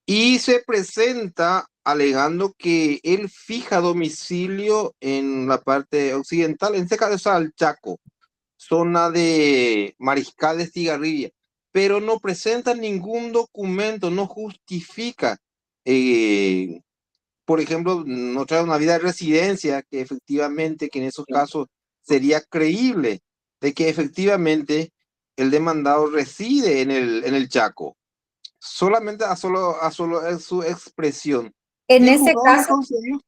y se presenta alegando que él fija domicilio en la parte occidental, en este caso es al Chaco, zona de Mariscal de Estigarribia, pero no presenta ningún documento, no justifica, por ejemplo, no trae una vida de residencia, que efectivamente, que en esos casos sería creíble de que efectivamente el demandado reside en el Chaco. Solamente a solo es su expresión. En Y el ese juzgado le caso, concedió.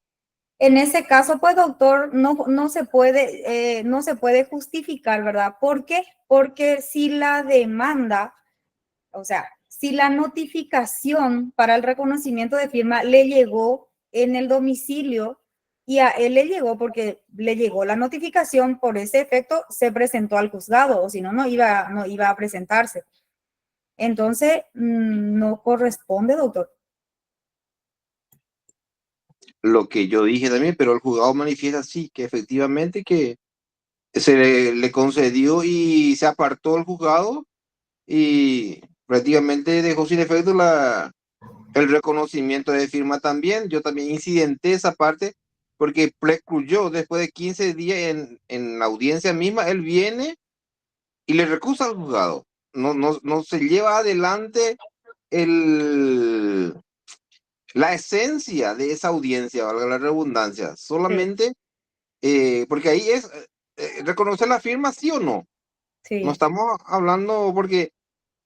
En ese caso, pues, doctor, no se puede justificar, ¿verdad? ¿Por qué? Porque si la demanda, o sea, si la notificación para el reconocimiento de firma le llegó en el domicilio y a él le llegó porque le llegó la notificación, por ese efecto se presentó al juzgado, o si no, no iba a presentarse. Entonces, no corresponde, doctor. Lo que yo dije también, pero el juzgado manifiesta sí, que efectivamente que se le concedió y se apartó el juzgado y prácticamente dejó sin efecto el reconocimiento de firma también. Yo también incidenté esa parte porque precluyó después de 15 días en la audiencia misma, él viene y le recusa al juzgado. No se lleva adelante la esencia de esa audiencia, valga la redundancia, solamente porque ahí es reconocer la firma, sí o no. Sí. No estamos hablando porque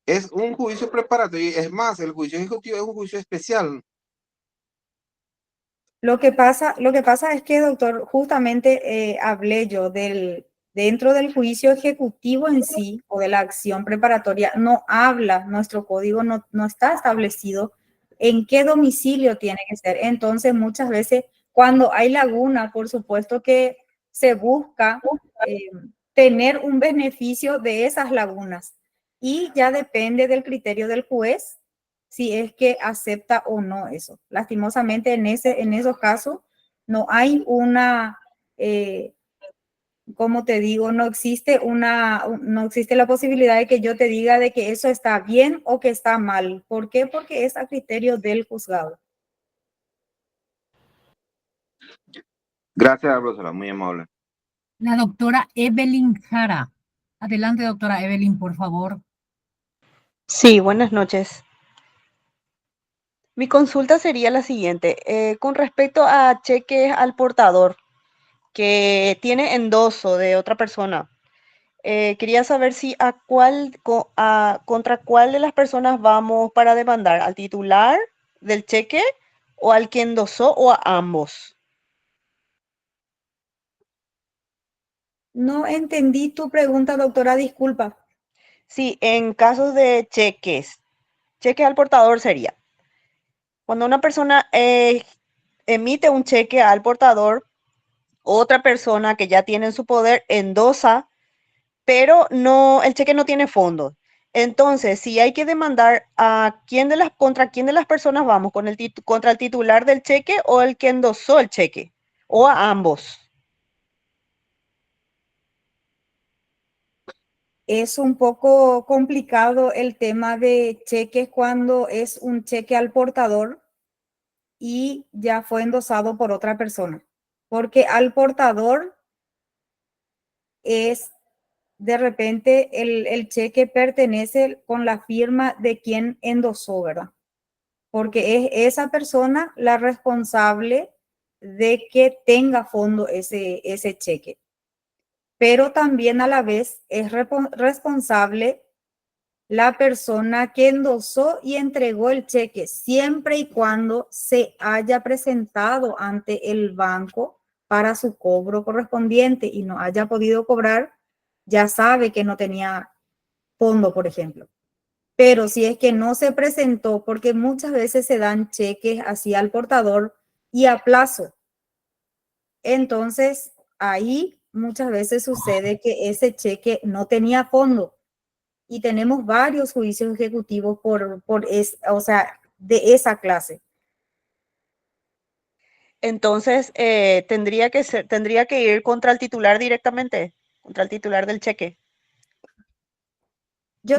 es un juicio preparatorio, es más, el juicio ejecutivo es un juicio especial. Lo que pasa es que, doctor, justamente hablé yo dentro del juicio ejecutivo en sí o de la acción preparatoria, no habla, nuestro código no está establecido en qué domicilio tiene que ser. Entonces, muchas veces, cuando hay laguna, por supuesto que se busca tener un beneficio de esas lagunas y ya depende del criterio del juez si es que acepta o no eso. Lastimosamente en esos casos no hay como te digo, no existe la posibilidad de que yo te diga de que eso está bien o que está mal. ¿Por qué? Porque es a criterio del juzgado. Gracias, profesora, muy amable. La doctora Evelyn Jara. Adelante, doctora Evelyn, por favor. Sí, buenas noches. Mi consulta sería la siguiente. Con respecto a cheques al portador que tiene endoso de otra persona, quería saber si contra cuál de las personas vamos para demandar, al titular del cheque o al que endosó o a ambos. No entendí tu pregunta, doctora, disculpa. Sí, en casos de cheques al portador sería. Cuando una persona emite un cheque al portador, otra persona que ya tiene en su poder endosa, pero el cheque no tiene fondos. Entonces, si hay que demandar contra quién de las personas vamos, contra el titular del cheque o el que endosó el cheque, o a ambos. Es un poco complicado el tema de cheques cuando es un cheque al portador y ya fue endosado por otra persona, porque al portador es de repente el cheque pertenece con la firma de quien endosó, ¿verdad? Porque es esa persona la responsable de que tenga fondo ese cheque. Pero también a la vez es responsable la persona que endosó y entregó el cheque, siempre y cuando se haya presentado ante el banco para su cobro correspondiente y no haya podido cobrar, ya sabe que no tenía fondo, por ejemplo. Pero si es que no se presentó, porque muchas veces se dan cheques así al portador y a plazo, entonces ahí muchas veces sucede que ese cheque no tenía fondo. Y tenemos varios juicios ejecutivos o sea, de esa clase. Entonces, tendría que ir contra el titular directamente, contra el titular del cheque,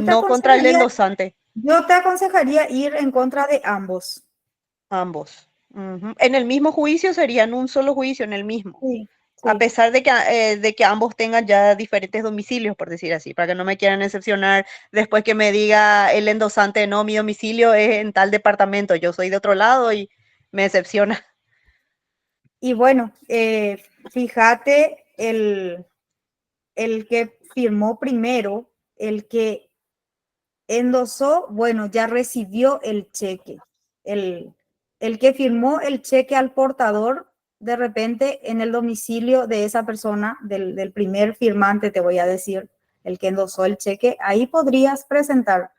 no contra el endosante. Yo te aconsejaría ir en contra de ambos. Ambos. Ujú. En el mismo juicio serían un solo juicio, en el mismo. Sí, A sí. pesar de que ambos tengan ya diferentes domicilios, por decir así, para que no me quieran excepcionar después que me diga el endosante, no, mi domicilio es en tal departamento, yo soy de otro lado y me excepciona. Y bueno, fíjate, el que firmó primero, el que endosó, bueno, ya recibió el cheque. El que firmó el cheque al portador, de repente en el domicilio de esa persona, del primer firmante, te voy a decir, el que endosó el cheque, ahí podrías presentar.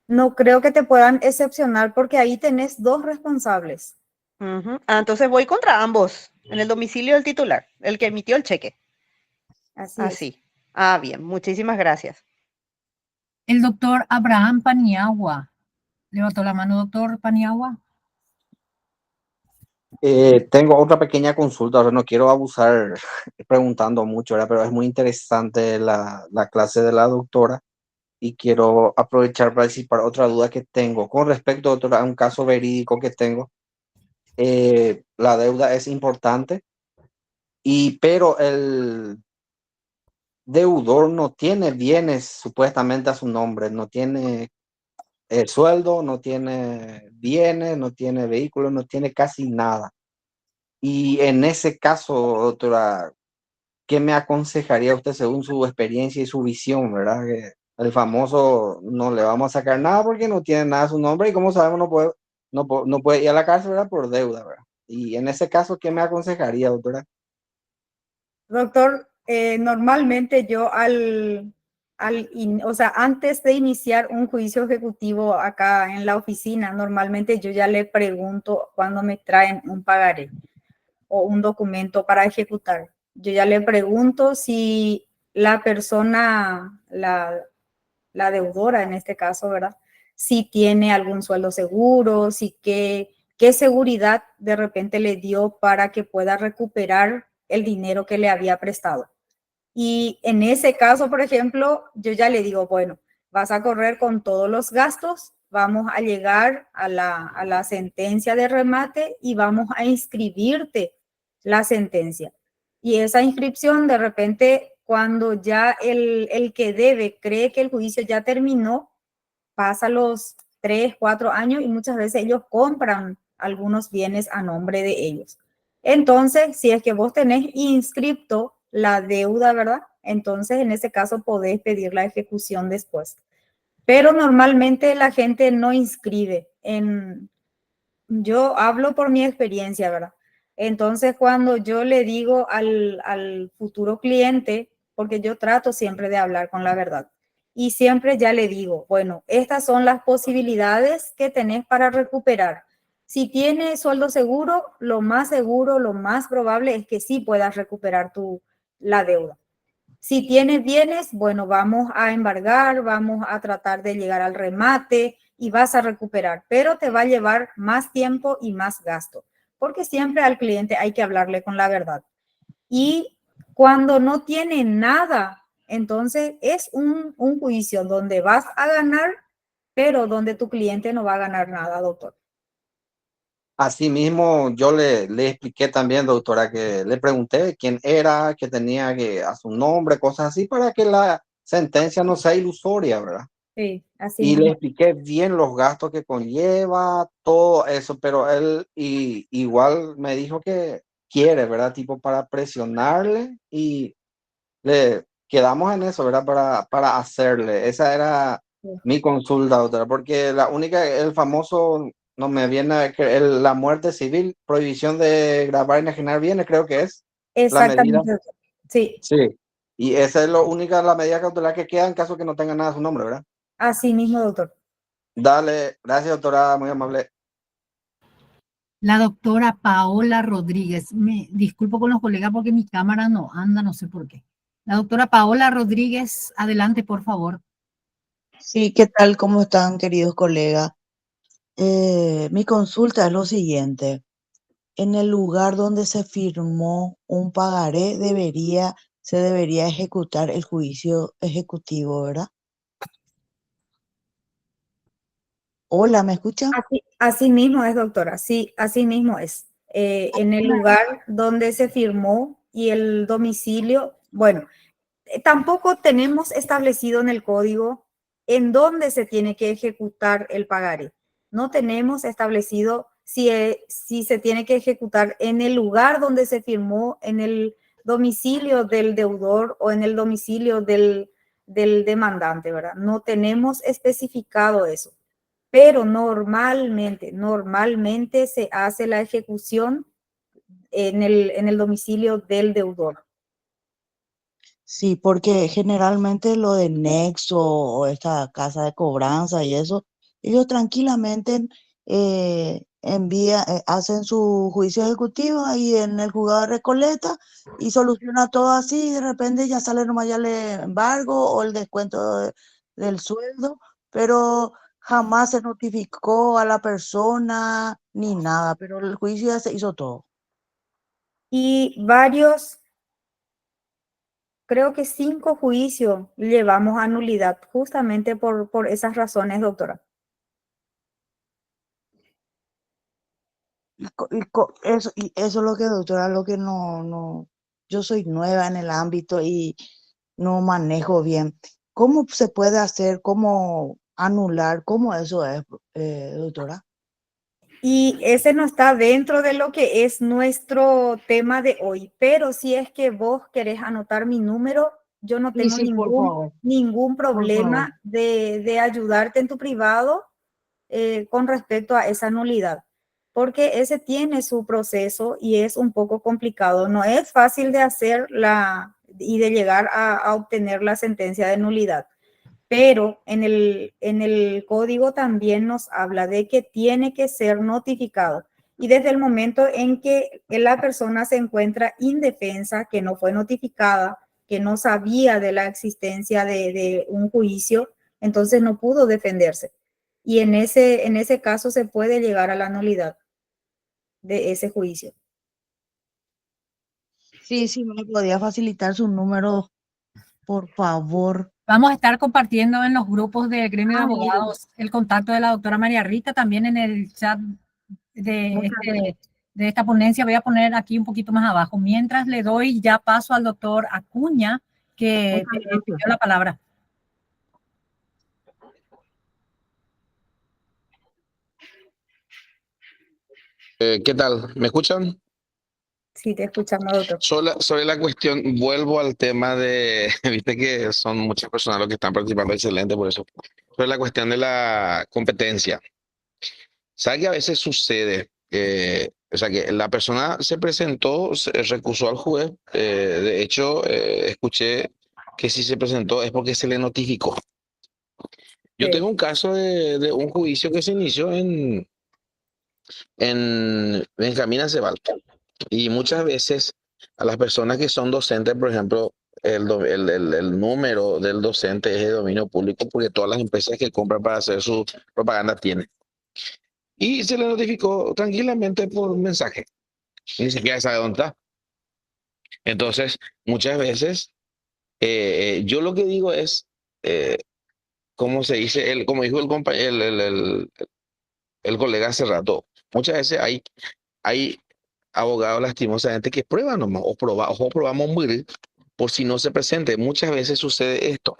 No creo que te puedan excepcionar porque ahí tenés dos responsables. Ujú. Ah, entonces voy contra ambos, en el domicilio del titular, el que emitió el cheque. Así es. Así. Ah, bien, muchísimas gracias. El doctor Abraham Paniagua. Levantó la mano, doctor Paniagua. Tengo otra pequeña consulta, ahora no quiero abusar preguntando mucho, ¿verdad? Pero es muy interesante la clase de la doctora y quiero aprovechar para disipar otra duda que tengo. Con respecto, doctora, a un caso verídico que tengo, la deuda es importante, pero el deudor no tiene bienes supuestamente a su nombre, no tiene sueldo, no tiene bienes, no tiene vehículos, no tiene casi nada. Y en ese caso, doctora, ¿qué me aconsejaría usted según su experiencia y su visión, verdad? Que el famoso no le vamos a sacar nada porque no tiene nada a su nombre y como sabemos no puede ir a la cárcel, ¿verdad? Por deuda, ¿verdad? Y en ese caso, ¿qué me aconsejaría, doctora? Doctor, normalmente yo o sea, antes de iniciar un juicio ejecutivo acá en la oficina, normalmente yo ya le pregunto cuando me traen un pagaré o un documento para ejecutar. Yo ya le pregunto si la persona, la deudora en este caso, ¿verdad? Si tiene algún sueldo seguro, si qué seguridad de repente le dio para que pueda recuperar el dinero que le había prestado. Y en ese caso, por ejemplo, yo ya le digo, bueno, vas a correr con todos los gastos, vamos a llegar a la sentencia de remate y vamos a inscribirte la sentencia. Y esa inscripción, de repente, cuando ya el que debe cree que el juicio ya terminó, pasa los 3, 4 años y muchas veces ellos compran algunos bienes a nombre de ellos. Entonces, si es que vos tenés inscripto la deuda, ¿verdad? Entonces, en ese caso, podés pedir la ejecución después. Pero normalmente la gente no inscribe. Yo hablo por mi experiencia, ¿verdad? Entonces, cuando yo le digo al futuro cliente, porque yo trato siempre de hablar con la verdad, y siempre ya le digo, bueno, estas son las posibilidades que tenés para recuperar. Si tienes sueldo seguro, lo más probable es que sí puedas recuperar la deuda. Si tienes bienes, bueno, vamos a embargar, vamos a tratar de llegar al remate y vas a recuperar, pero te va a llevar más tiempo y más gasto, porque siempre al cliente hay que hablarle con la verdad. Y cuando no tiene nada, entonces es un juicio donde vas a ganar, pero donde tu cliente no va a ganar nada, doctor. Asimismo, yo le expliqué también, doctora, que le pregunté quién era, que tenía que a su nombre, cosas así, para que la sentencia no sea ilusoria, ¿verdad? Sí, así Y mismo. le expliqué bien los gastos que conlleva, todo eso, pero él igual me dijo que quiere, ¿verdad? Tipo para presionarle y le quedamos en eso, ¿verdad? Para hacerle. Esa era Mi consulta, doctora, porque la única, el famoso, no me viene, la muerte civil, prohibición de grabar y enajenar bienes, creo que es la medida. Exactamente, doctor. Sí, Sí. Y esa es lo única, la medida cautelar que queda en caso que no tenga nada a su nombre, ¿verdad? así mismo, doctor. Dale, gracias, doctora, muy amable. La doctora Paola Rodríguez. Me disculpo con los colegas porque mi cámara no anda, no sé por qué. La doctora Paola Rodríguez, adelante, por favor. Sí, ¿qué tal? ¿Cómo están, queridos colegas? Mi consulta es lo siguiente. En el lugar donde se firmó un pagaré, se debería ejecutar el juicio ejecutivo, ¿verdad? Hola, ¿me escucha? Así mismo es, doctora. Sí, así mismo es. En el lugar donde se firmó y el domicilio, bueno, tampoco tenemos establecido en el código en dónde se tiene que ejecutar el pagaré. No tenemos establecido si se tiene que ejecutar en el lugar donde se firmó, en el domicilio del deudor o en el domicilio del demandante, ¿verdad? No tenemos especificado eso, pero normalmente se hace la ejecución en el domicilio del deudor. Sí, porque generalmente lo de Nexo o esta casa de cobranza y eso, ellos tranquilamente hacen su juicio ejecutivo ahí en el juzgado de Recoleta y soluciona todo así, y de repente ya sale nomás ya el embargo o el descuento del sueldo, pero jamás se notificó a la persona ni nada, pero el juicio ya se hizo todo. Y creo que 5 juicios llevamos a nulidad justamente por esas razones, doctora. Y eso es lo que, doctora, lo que no, yo soy nueva en el ámbito y no manejo bien. ¿Cómo se puede hacer? ¿Cómo anular? ¿Cómo eso es, doctora? Y ese no está dentro de lo que es nuestro tema de hoy, pero si es que vos querés anotar mi número, yo no Sí, tengo sí, por favor, ningún por favor. problema de ayudarte en tu privado con respecto a esa nulidad, porque ese tiene su proceso y es un poco complicado. No es fácil de hacer y de llegar a obtener la sentencia de nulidad, pero en el código también nos habla de que tiene que ser notificado. Y desde el momento en que la persona se encuentra indefensa, que no fue notificada, que no sabía de la existencia de un juicio, entonces no pudo defenderse. Y en ese caso se puede llegar a la nulidad de ese juicio. Sí, sí, me podría facilitar su número, por favor. Vamos a estar compartiendo en los grupos de gremio de Ah, bueno. abogados el contacto de la doctora María Rita, también en el chat de, de esta ponencia. Voy a poner aquí un poquito más abajo, mientras le doy ya paso al doctor Acuña, que pidió la palabra. ¿Qué tal? ¿Me escuchan? Sí, te escuchamos, doctor. Sobre la cuestión, vuelvo al tema de, viste que son muchas personas los que están participando, excelente por eso. Sobre la cuestión de la competencia. ¿Sabe que a veces sucede? O sea, que la persona se presentó, se recusó al juez. De hecho, escuché que si se presentó es porque se le notificó. Yo tengo un caso de un juicio que se inició en Benjamín Aceval. Y muchas veces a las personas que son docentes, por ejemplo, el número del docente es de dominio público porque todas las empresas que compran para hacer su propaganda tienen. Y se le notificó tranquilamente por mensaje. Ni siquiera sabe dónde está. Entonces, muchas veces, yo lo que digo es, como se dice, como dijo el colega hace rato, muchas veces hay abogados lastimosamente que prueban nomás, o probamos morir por si no se presente. Muchas veces sucede esto,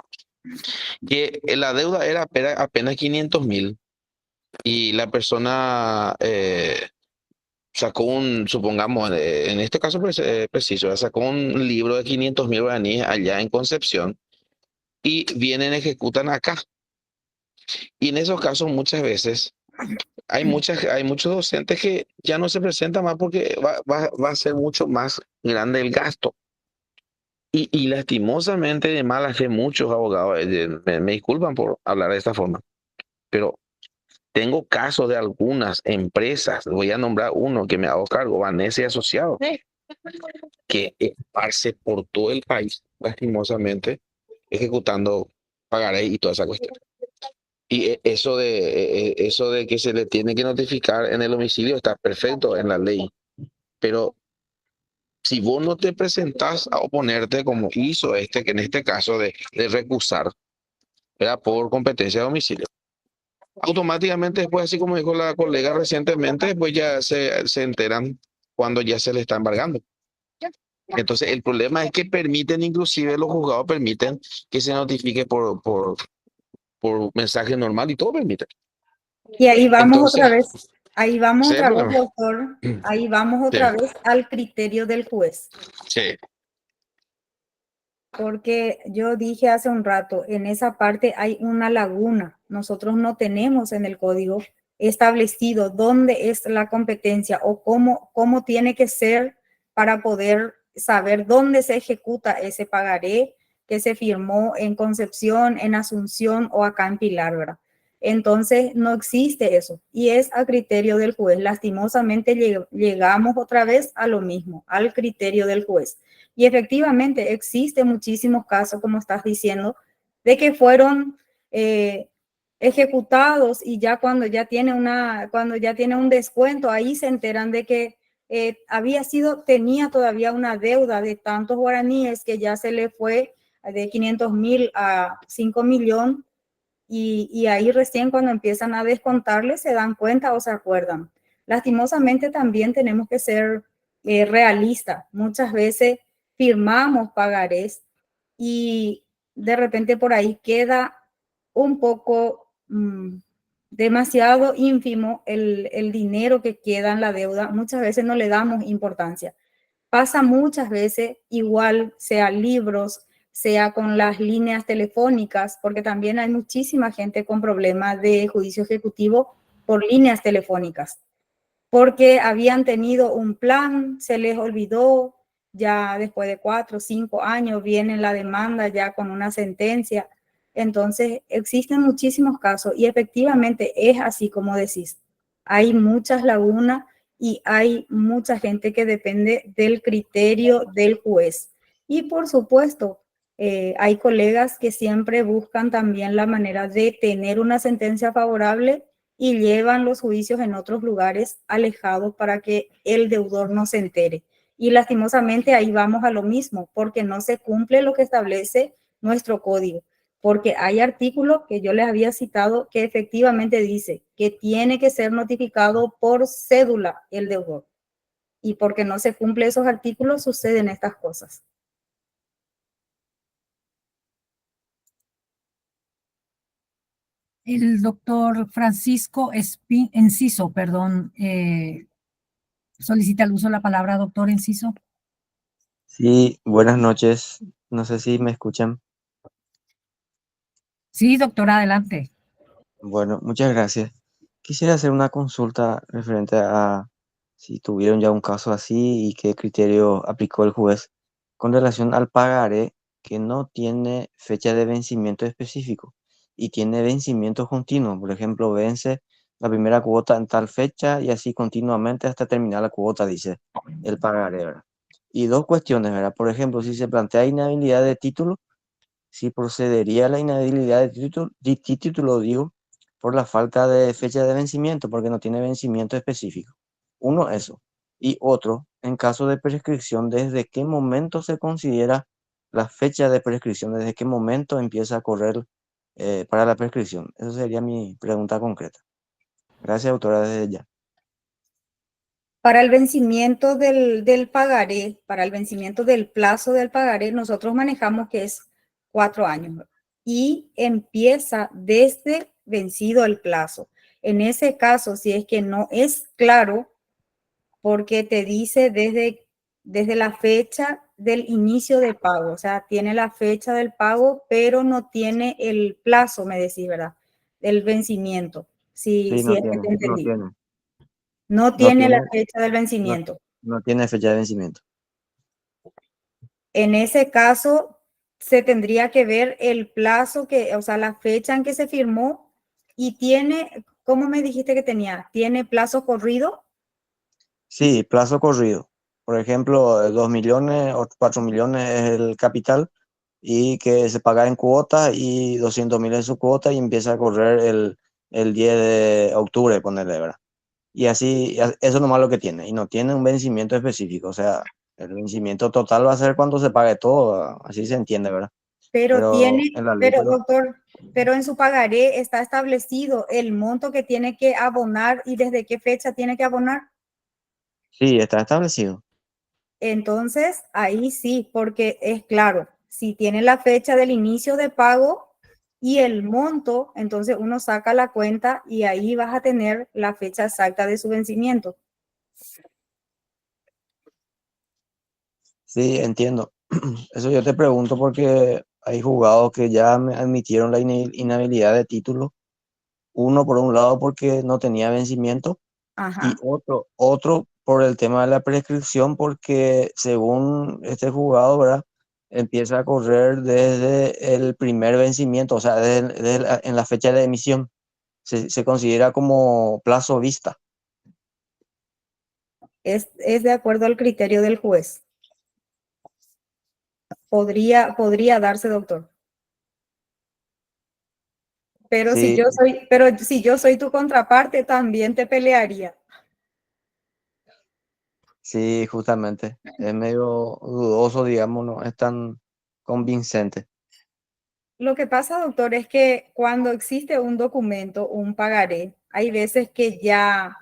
que la deuda era apenas 500.000 y la persona sacó supongamos, en este caso preciso, sacó un libro de 500.000 guaraníes allá en Concepción y vienen, ejecutan acá. Y en esos casos muchas veces hay muchos docentes que ya no se presentan más porque va a ser mucho más grande el gasto. Y lastimosamente, de mala fe, muchos abogados, me disculpan por hablar de esta forma, pero tengo casos de algunas empresas, voy a nombrar uno que me hago cargo, Vanessa y Asociados, que esparce por todo el país, lastimosamente, ejecutando pagarés y toda esa cuestión. Y eso de que se le tiene que notificar en el domicilio está perfecto en la ley, pero si vos no te presentás a oponerte como hizo que en este caso de recusar, ¿verdad? Por competencia de domicilio, automáticamente después, así como dijo la colega recientemente, pues ya se enteran cuando ya se le está embargando. Entonces, el problema es que permiten, inclusive los juzgados permiten que se notifique por mensaje normal y todo permite. Y ahí vamos otra Entonces, vez, ahí vamos ese es el otra vez, problema. doctor, ahí vamos Sí, otra vez al criterio del juez. sí. Porque yo dije hace un rato, en esa parte hay una laguna. Nosotros no tenemos en el código establecido dónde es la competencia o cómo tiene que ser para poder saber dónde se ejecuta ese pagaré que se firmó en Concepción, en Asunción o acá en Pilar, ¿verdad? Entonces no existe eso y es a criterio del juez. Lastimosamente llegamos otra vez a lo mismo, al criterio del juez. Y efectivamente existen muchísimos casos, como estás diciendo, de que fueron ejecutados y ya cuando ya tiene un descuento, ahí se enteran de que tenía todavía una deuda de tantos guaraníes que ya se le fue de 500,000 a 5 millones y ahí recién cuando empiezan a descontarle se dan cuenta o se acuerdan. Lastimosamente también tenemos que ser realistas. Muchas veces firmamos pagarés y de repente por ahí queda un poco demasiado ínfimo el dinero que queda en la deuda. Muchas veces no le damos importancia. Pasa muchas veces igual, sea libros, sea con las líneas telefónicas, porque también hay muchísima gente con problemas de juicio ejecutivo por líneas telefónicas, porque habían tenido un plan, se les olvidó, ya después de 4 o 5 años viene la demanda ya con una sentencia. Entonces, existen muchísimos casos y efectivamente es así como decís. Hay muchas lagunas y hay mucha gente que depende del criterio del juez. Y por supuesto, hay colegas que siempre buscan también la manera de tener una sentencia favorable y llevan los juicios en otros lugares alejados para que el deudor no se entere. Y lastimosamente ahí vamos a lo mismo, porque no se cumple lo que establece nuestro código, porque hay artículos que yo les había citado que efectivamente dice que tiene que ser notificado por cédula el deudor. Y porque no se cumplen esos artículos suceden estas cosas. El doctor Francisco Enciso, perdón, solicita el uso de la palabra doctor Enciso. Sí, buenas noches. No sé si me escuchan. Sí, doctora, adelante. Bueno, muchas gracias. Quisiera hacer una consulta referente a si tuvieron ya un caso así y qué criterio aplicó el juez con relación al pagaré que no tiene fecha de vencimiento específico y tiene vencimientos continuos. Por ejemplo, vence la primera cuota en tal fecha y así continuamente hasta terminar la cuota, dice el pagaré, ¿verdad? Y dos cuestiones, ¿verdad? Por ejemplo, si se plantea inhabilidad de título, si procedería a la inhabilidad de título, digo, por la falta de fecha de vencimiento, porque no tiene vencimiento específico. Uno, eso. Y otro, en caso de prescripción, ¿desde qué momento se considera la fecha de prescripción? ¿Desde qué momento empieza a correr para la prescripción? Esa sería mi pregunta concreta. Gracias, doctora, desde ya. Para el vencimiento del pagaré, para el vencimiento del plazo del pagaré, nosotros manejamos que es 4 años y empieza desde vencido el plazo. En ese caso, si es que no es claro, porque te dice desde la fecha del inicio de pago, o sea, tiene la fecha del pago, pero no tiene el plazo, me decís, ¿verdad? el vencimiento. Sí, Si no es que tiene, te no entendí. tiene, No no tiene la tiene, fecha del no, vencimiento. no tiene fecha de vencimiento. En ese caso, se tendría que ver el plazo que, o sea, la fecha en que se firmó y tiene, ¿cómo me dijiste que tenía? ¿Tiene plazo corrido? Sí, plazo corrido. Por ejemplo, 2 millones o 4 millones es el capital y que se paga en cuotas y 200.000 es su cuota y empieza a correr el 10 de octubre, ponerle, ¿verdad? Y así, eso nomás lo que tiene. Y no tiene un vencimiento específico. O sea, el vencimiento total va a ser cuando se pague todo. Así se entiende, ¿verdad? Pero Pero tiene, en la ley, pero pero doctor, pero en su pagaré está establecido el monto que tiene que abonar y desde qué fecha tiene que abonar. sí, está establecido. Entonces, ahí sí, porque es claro, si tiene la fecha del inicio de pago y el monto, entonces uno saca la cuenta y ahí vas a tener la fecha exacta de su vencimiento. Sí, entiendo. Eso yo te pregunto porque hay jugados que ya me admitieron la inhabilidad de título. Uno por un lado porque no tenía vencimiento y Ajá. otro por el tema de la prescripción porque según este juzgado, ¿verdad? Empieza a correr desde el primer vencimiento, o sea, en la fecha de emisión. Se considera como plazo vista. Es de acuerdo al criterio del juez. Podría darse, doctor. Sí, Pero si yo soy tu contraparte, también te pelearía. sí, justamente. Es medio dudoso, digamos, no es tan convincente. Lo que pasa, doctor, es que cuando existe un documento, un pagaré, hay veces que ya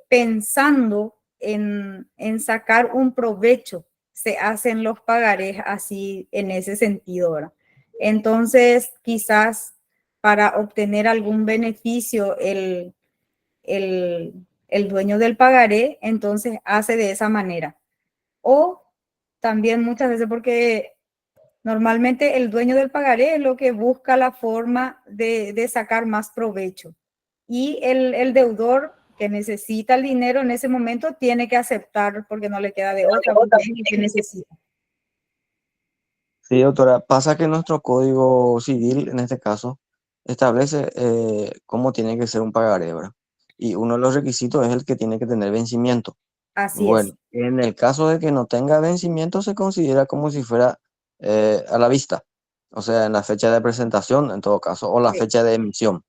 pensando en sacar un provecho, se hacen los pagarés así en ese sentido, ¿verdad? Entonces, quizás para obtener algún beneficio, el dueño del pagaré, entonces hace de esa manera. O también muchas veces porque normalmente el dueño del pagaré es lo que busca la forma de sacar más provecho. Y el deudor que necesita el dinero en ese momento tiene que aceptar porque no le queda de otra, porque es lo que necesita. Sí, doctora, pasa que nuestro código civil, en este caso, establece cómo tiene que ser un pagaré, ¿verdad? Y uno de los requisitos es el que tiene que tener vencimiento. Así es. Bueno, en el caso de que no tenga vencimiento, se considera como si fuera a la vista, o sea, en la fecha de presentación, en todo caso, o la Sí. fecha de emisión.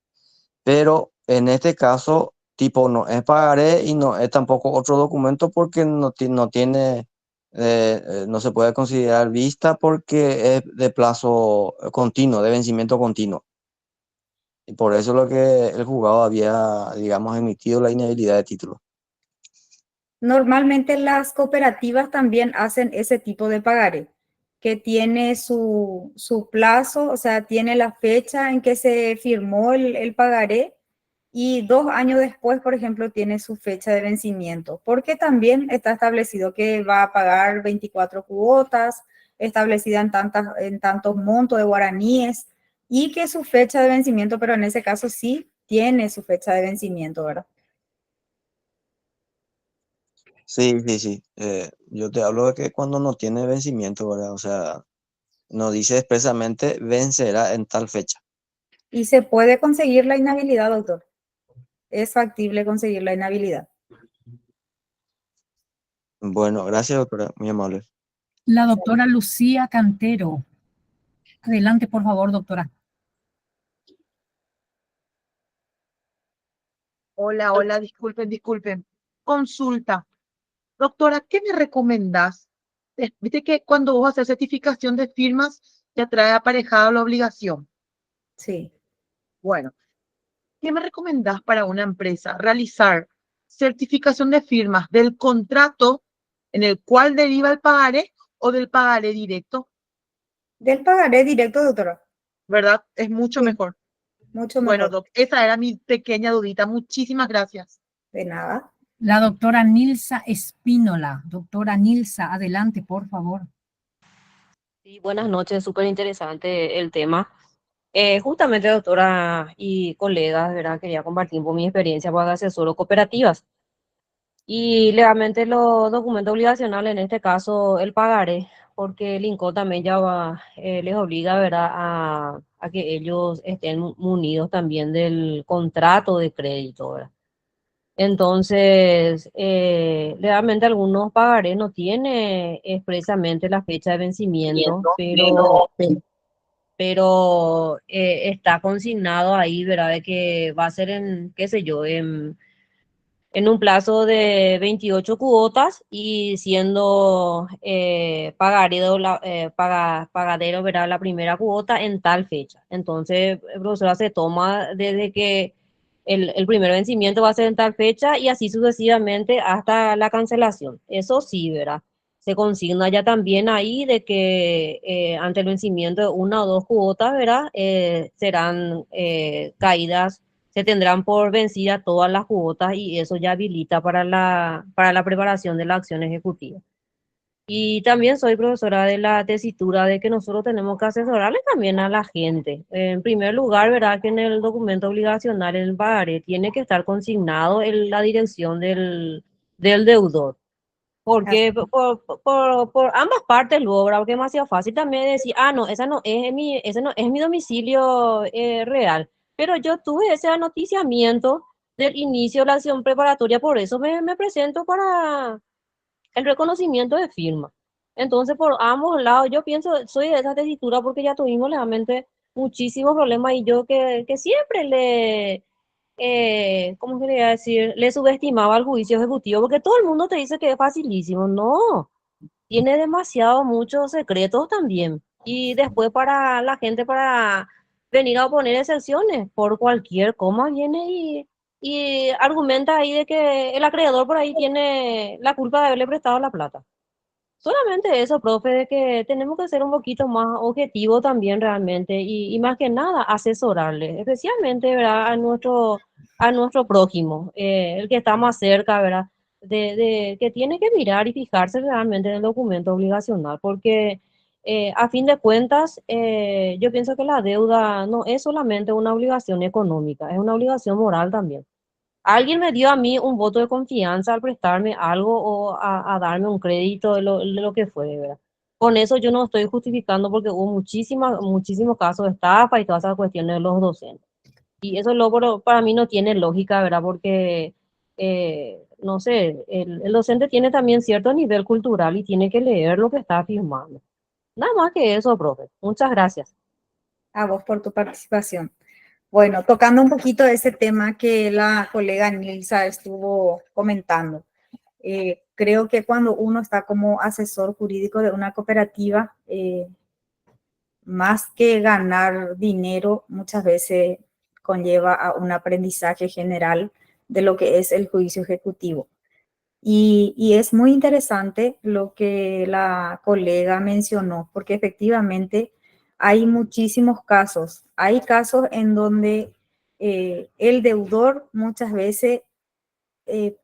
Pero en este caso, tipo, no es pagaré y no es tampoco otro documento porque no tiene, no se puede considerar vista porque es de plazo continuo, de vencimiento continuo. Y por eso es lo que el juzgado había, digamos, emitido la inhabilidad de título. Normalmente las cooperativas también hacen ese tipo de pagaré, que tiene su plazo, o sea, tiene la fecha en que se firmó el pagaré y 2 años después, por ejemplo, tiene su fecha de vencimiento, porque también está establecido que va a pagar 24 cuotas, establecida en tantos montos de guaraníes, y que su fecha de vencimiento, pero en ese caso sí tiene su fecha de vencimiento, ¿verdad? Sí, sí, sí. Yo te hablo de que cuando no tiene vencimiento, ¿verdad? O sea, no dice expresamente vencerá en tal fecha. Y se puede conseguir la inhabilidad, doctor. Es factible conseguir la inhabilidad. Bueno, gracias, doctora, muy amable. La doctora Lucía Cantero. Adelante, por favor, doctora. Hola, disculpen. Consulta. Doctora, ¿qué me recomendás? Viste que cuando vos haces certificación de firmas, te trae aparejada la obligación. Sí. Bueno, ¿qué me recomendás para una empresa realizar certificación de firmas del contrato en el cual deriva el pagaré o del pagaré directo? Del pagaré directo, doctora. ¿Verdad? Es mucho Sí, mejor. mucho Bueno, mejor. doc, esa era mi pequeña dudita. Muchísimas gracias. De nada. La doctora Nilsa Espínola. Doctora Nilsa, adelante, por favor. Sí, buenas noches, súper interesante el tema. Justamente, doctora y colegas, ¿verdad? Quería compartir un poco mi experiencia como asesor cooperativas. Y legalmente los documentos obligacionales, en este caso el pagaré, porque el INCO también ya les obliga, ¿verdad? A que ellos estén munidos también del contrato de crédito, ¿verdad? Entonces, legalmente algunos pagarés no tiene expresamente la fecha de vencimiento, pero está consignado ahí, ¿verdad? De que va a ser en, qué sé yo, en un plazo de 28 cuotas y siendo pagadero, ¿verdad? La primera cuota en tal fecha. Entonces, profesora, se toma desde que el primer vencimiento va a ser en tal fecha y así sucesivamente hasta la cancelación. Eso sí, ¿verdad? Se consigna ya también ahí de que ante el vencimiento de una o dos cuotas, ¿verdad? Serán caídas, se tendrán por vencida todas las cuotas y eso ya habilita para la preparación de la acción ejecutiva. Y también soy profesora de la tesitura de que nosotros tenemos que asesorarle también a la gente. En primer lugar, verá que en el documento obligacional, en el pagaré, tiene que estar consignado en la dirección del deudor. Porque por ambas partes logra, porque es demasiado fácil también decir, ah, no, ese no es mi domicilio real. Pero yo tuve ese anoticiamiento del inicio de la acción preparatoria, por eso me presento para el reconocimiento de firma. Entonces, por ambos lados, yo pienso, soy de esa tesitura porque ya tuvimos realmente muchísimos problemas y yo que siempre ¿cómo quería decir? Le subestimaba al juicio ejecutivo porque todo el mundo te dice que es facilísimo. No, tiene demasiado muchos secretos también. Y después para la gente, para venir a oponer excepciones por cualquier coma, viene y argumenta ahí de que el acreedor por ahí tiene la culpa de haberle prestado la plata. Solamente eso, profe, de que tenemos que ser un poquito más objetivos también realmente y más que nada asesorarle, especialmente, ¿verdad? A nuestro prójimo, el que está más cerca, ¿verdad? De que tiene que mirar y fijarse realmente en el documento obligacional, porque a fin de cuentas, yo pienso que la deuda no es solamente una obligación económica, es una obligación moral también. Alguien me dio a mí un voto de confianza al prestarme algo o a darme un crédito de lo que fue, ¿verdad? Con eso yo no estoy justificando porque hubo muchísimos casos de estafa y todas esas cuestiones de los docentes. Y eso luego para mí no tiene lógica, ¿verdad? Porque, no sé, el docente tiene también cierto nivel cultural y tiene que leer lo que está firmando. Nada más que eso, profe. Muchas gracias. A vos por tu participación. Bueno, tocando un poquito ese tema que la colega Nilsa estuvo comentando. Creo que cuando uno está como asesor jurídico de una cooperativa, más que ganar dinero, muchas veces conlleva a un aprendizaje general de lo que es el juicio ejecutivo. Y es muy interesante lo que la colega mencionó, porque efectivamente hay muchísimos casos. Hay casos en donde el deudor muchas veces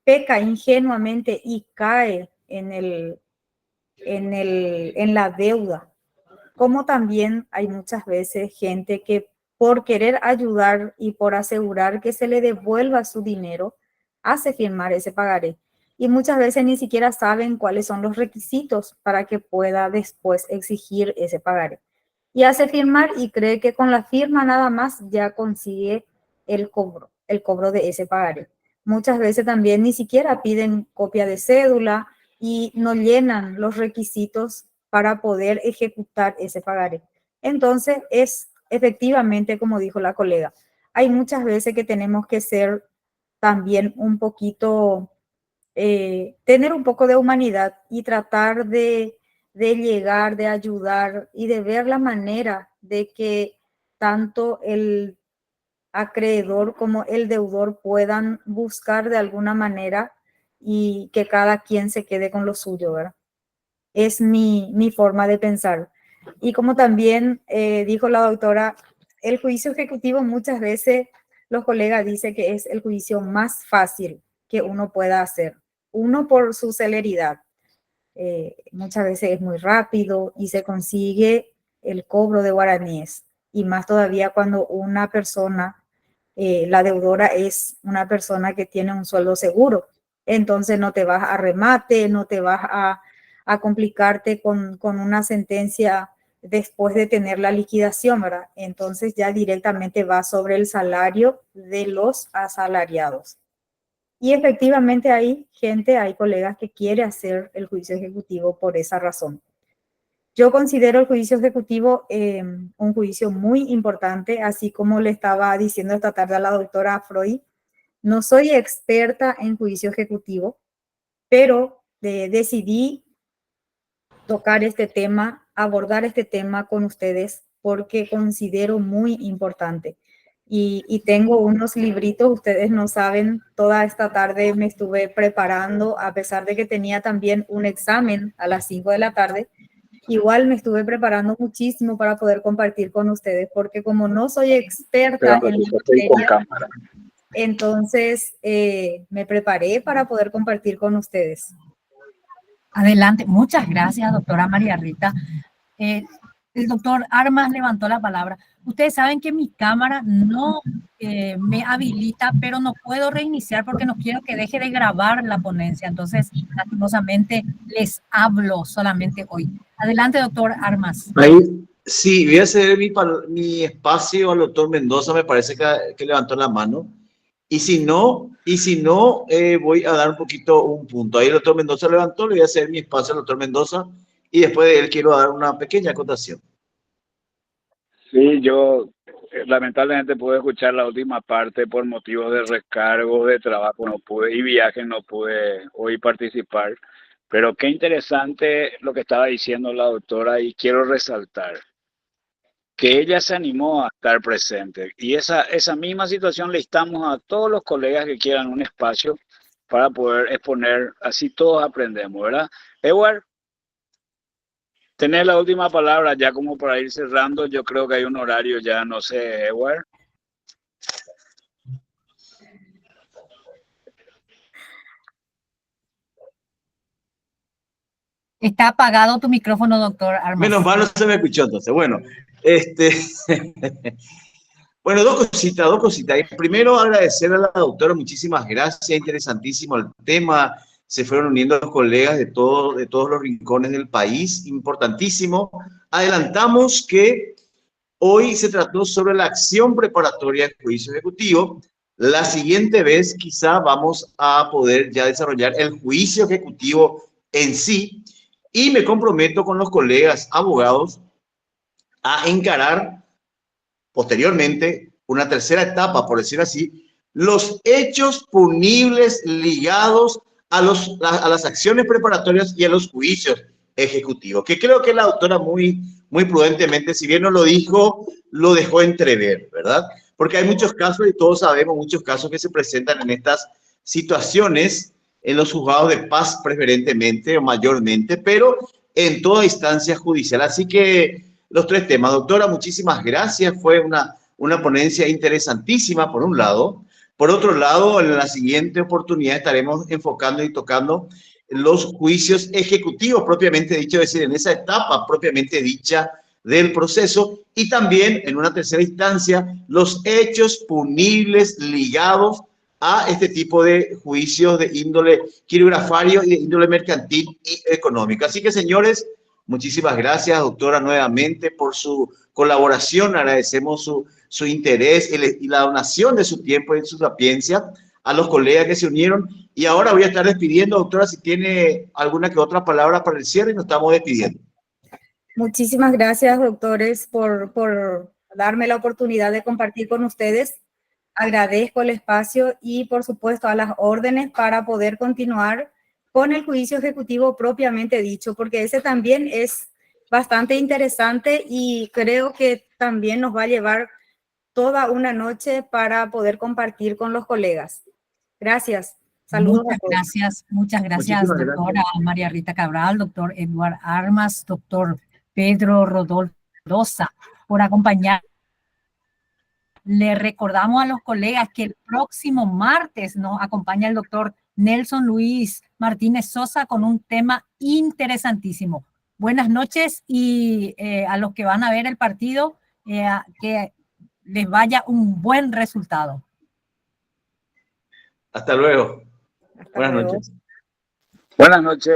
peca ingenuamente y cae en la deuda. Como también hay muchas veces gente que por querer ayudar y por asegurar que se le devuelva su dinero, hace firmar ese pagaré. Y muchas veces ni siquiera saben cuáles son los requisitos para que pueda después exigir ese pagaré. Y hace firmar y cree que con la firma nada más ya consigue el cobro de ese pagaré. Muchas veces también ni siquiera piden copia de cédula y no llenan los requisitos para poder ejecutar ese pagaré. Entonces, es efectivamente, como dijo la colega, hay muchas veces que tenemos que ser también un poquito, tener un poco de humanidad y tratar de llegar, de ayudar y de ver la manera de que tanto el acreedor como el deudor puedan buscar de alguna manera y que cada quien se quede con lo suyo, ¿verdad? Es mi forma de pensar. Y como también dijo la doctora, el juicio ejecutivo muchas veces los colegas dicen que es el juicio más fácil que uno pueda hacer. Uno por su celeridad. Muchas veces es muy rápido y se consigue el cobro de guaraníes. y más todavía cuando una persona, la deudora es una persona que tiene un sueldo seguro. Entonces no te vas a remate, no te vas a complicarte con una sentencia después de tener la liquidación, ¿verdad? Entonces ya directamente va sobre el salario de los asalariados. Y efectivamente hay gente, hay colegas que quiere hacer el juicio ejecutivo por esa razón. Yo considero el juicio ejecutivo un juicio muy importante, así como le estaba diciendo esta tarde a la doctora Freud. No soy experta en juicio ejecutivo, pero decidí tocar este tema, abordar este tema con ustedes porque considero muy importante. Y tengo unos libritos, ustedes no saben, toda esta tarde me estuve preparando, a pesar de que tenía también un examen a las 5 de la tarde, igual me estuve preparando muchísimo para poder compartir con ustedes, porque como no soy experta en la materia, entonces me preparé para poder compartir con ustedes. Adelante, muchas gracias, doctora María Rita. El doctor Armas levantó la palabra. Ustedes saben que mi cámara no me habilita, pero no puedo reiniciar porque no quiero que deje de grabar la ponencia. Entonces, lastimosamente, les hablo solamente hoy. Adelante, doctor Armas. Ahí, sí, voy a ceder mi espacio al doctor Mendoza, me parece que levantó la mano. Y si no, voy a dar un punto. Ahí el doctor Mendoza levantó, le voy a ceder mi espacio al doctor Mendoza y después de él quiero dar una pequeña acotación. Sí, yo lamentablemente pude escuchar la última parte por motivos de recargo de trabajo, no pude, y viaje, no pude hoy participar. Pero qué interesante lo que estaba diciendo la doctora y quiero resaltar que ella se animó a estar presente. Y esa misma situación le instamos a todos los colegas que quieran un espacio para poder exponer, así todos aprendemos, ¿verdad? Edward, tener la última palabra ya como para ir cerrando. Yo creo que hay un horario ya, no sé, Edward. Está apagado tu micrófono, doctor Armas. Menos mal, no se me escuchó entonces. Bueno, bueno, dos cositas. Primero, agradecer a la doctora, muchísimas gracias, interesantísimo el tema. Se fueron uniendo los colegas de todos los rincones del país, importantísimo. Adelantamos que hoy se trató sobre la acción preparatoria del juicio ejecutivo. La siguiente vez quizá vamos a poder ya desarrollar el juicio ejecutivo en sí y me comprometo con los colegas abogados a encarar posteriormente una tercera etapa, por decir así, los hechos punibles ligados a las acciones preparatorias y a los juicios ejecutivos, que creo que la doctora muy prudentemente, si bien no lo dijo, lo dejó entrever, ¿verdad? Porque hay muchos casos, y todos sabemos, muchos casos que se presentan en estas situaciones, en los juzgados de paz preferentemente o mayormente, pero en toda instancia judicial. Así que los tres temas. Doctora, muchísimas gracias. Fue una ponencia interesantísima, por un lado. Por otro lado, en la siguiente oportunidad estaremos enfocando y tocando los juicios ejecutivos propiamente dicho, es decir, en esa etapa propiamente dicha del proceso, y también en una tercera instancia los hechos punibles ligados a este tipo de juicios de índole quirografario y de índole mercantil y económica. Así que, señores, muchísimas gracias, doctora, nuevamente por su colaboración. Agradecemos su interés y la donación de su tiempo y de su sapiencia a los colegas que se unieron. Y ahora voy a estar despidiendo, doctora, si tiene alguna que otra palabra para el cierre, y nos estamos despidiendo. Muchísimas gracias, doctores, por darme la oportunidad de compartir con ustedes. Agradezco el espacio y, por supuesto, a las órdenes para poder continuar con el juicio ejecutivo propiamente dicho, porque ese también es bastante interesante y creo que también nos va a llevar toda una noche para poder compartir con los colegas. Gracias. Saludos a todos. Muchas gracias, doctora María Rita Cabral, doctor Edward Armas, doctor Pedro Rodolfo Mendoza, por acompañar. Le recordamos a los colegas que el próximo martes nos acompaña el doctor Nelson Luis Martínez Sosa con un tema interesantísimo. Buenas noches y a los que van a ver el partido, que les vaya un buen resultado. Hasta luego. Hasta Buenas luego. noches. Buenas noches.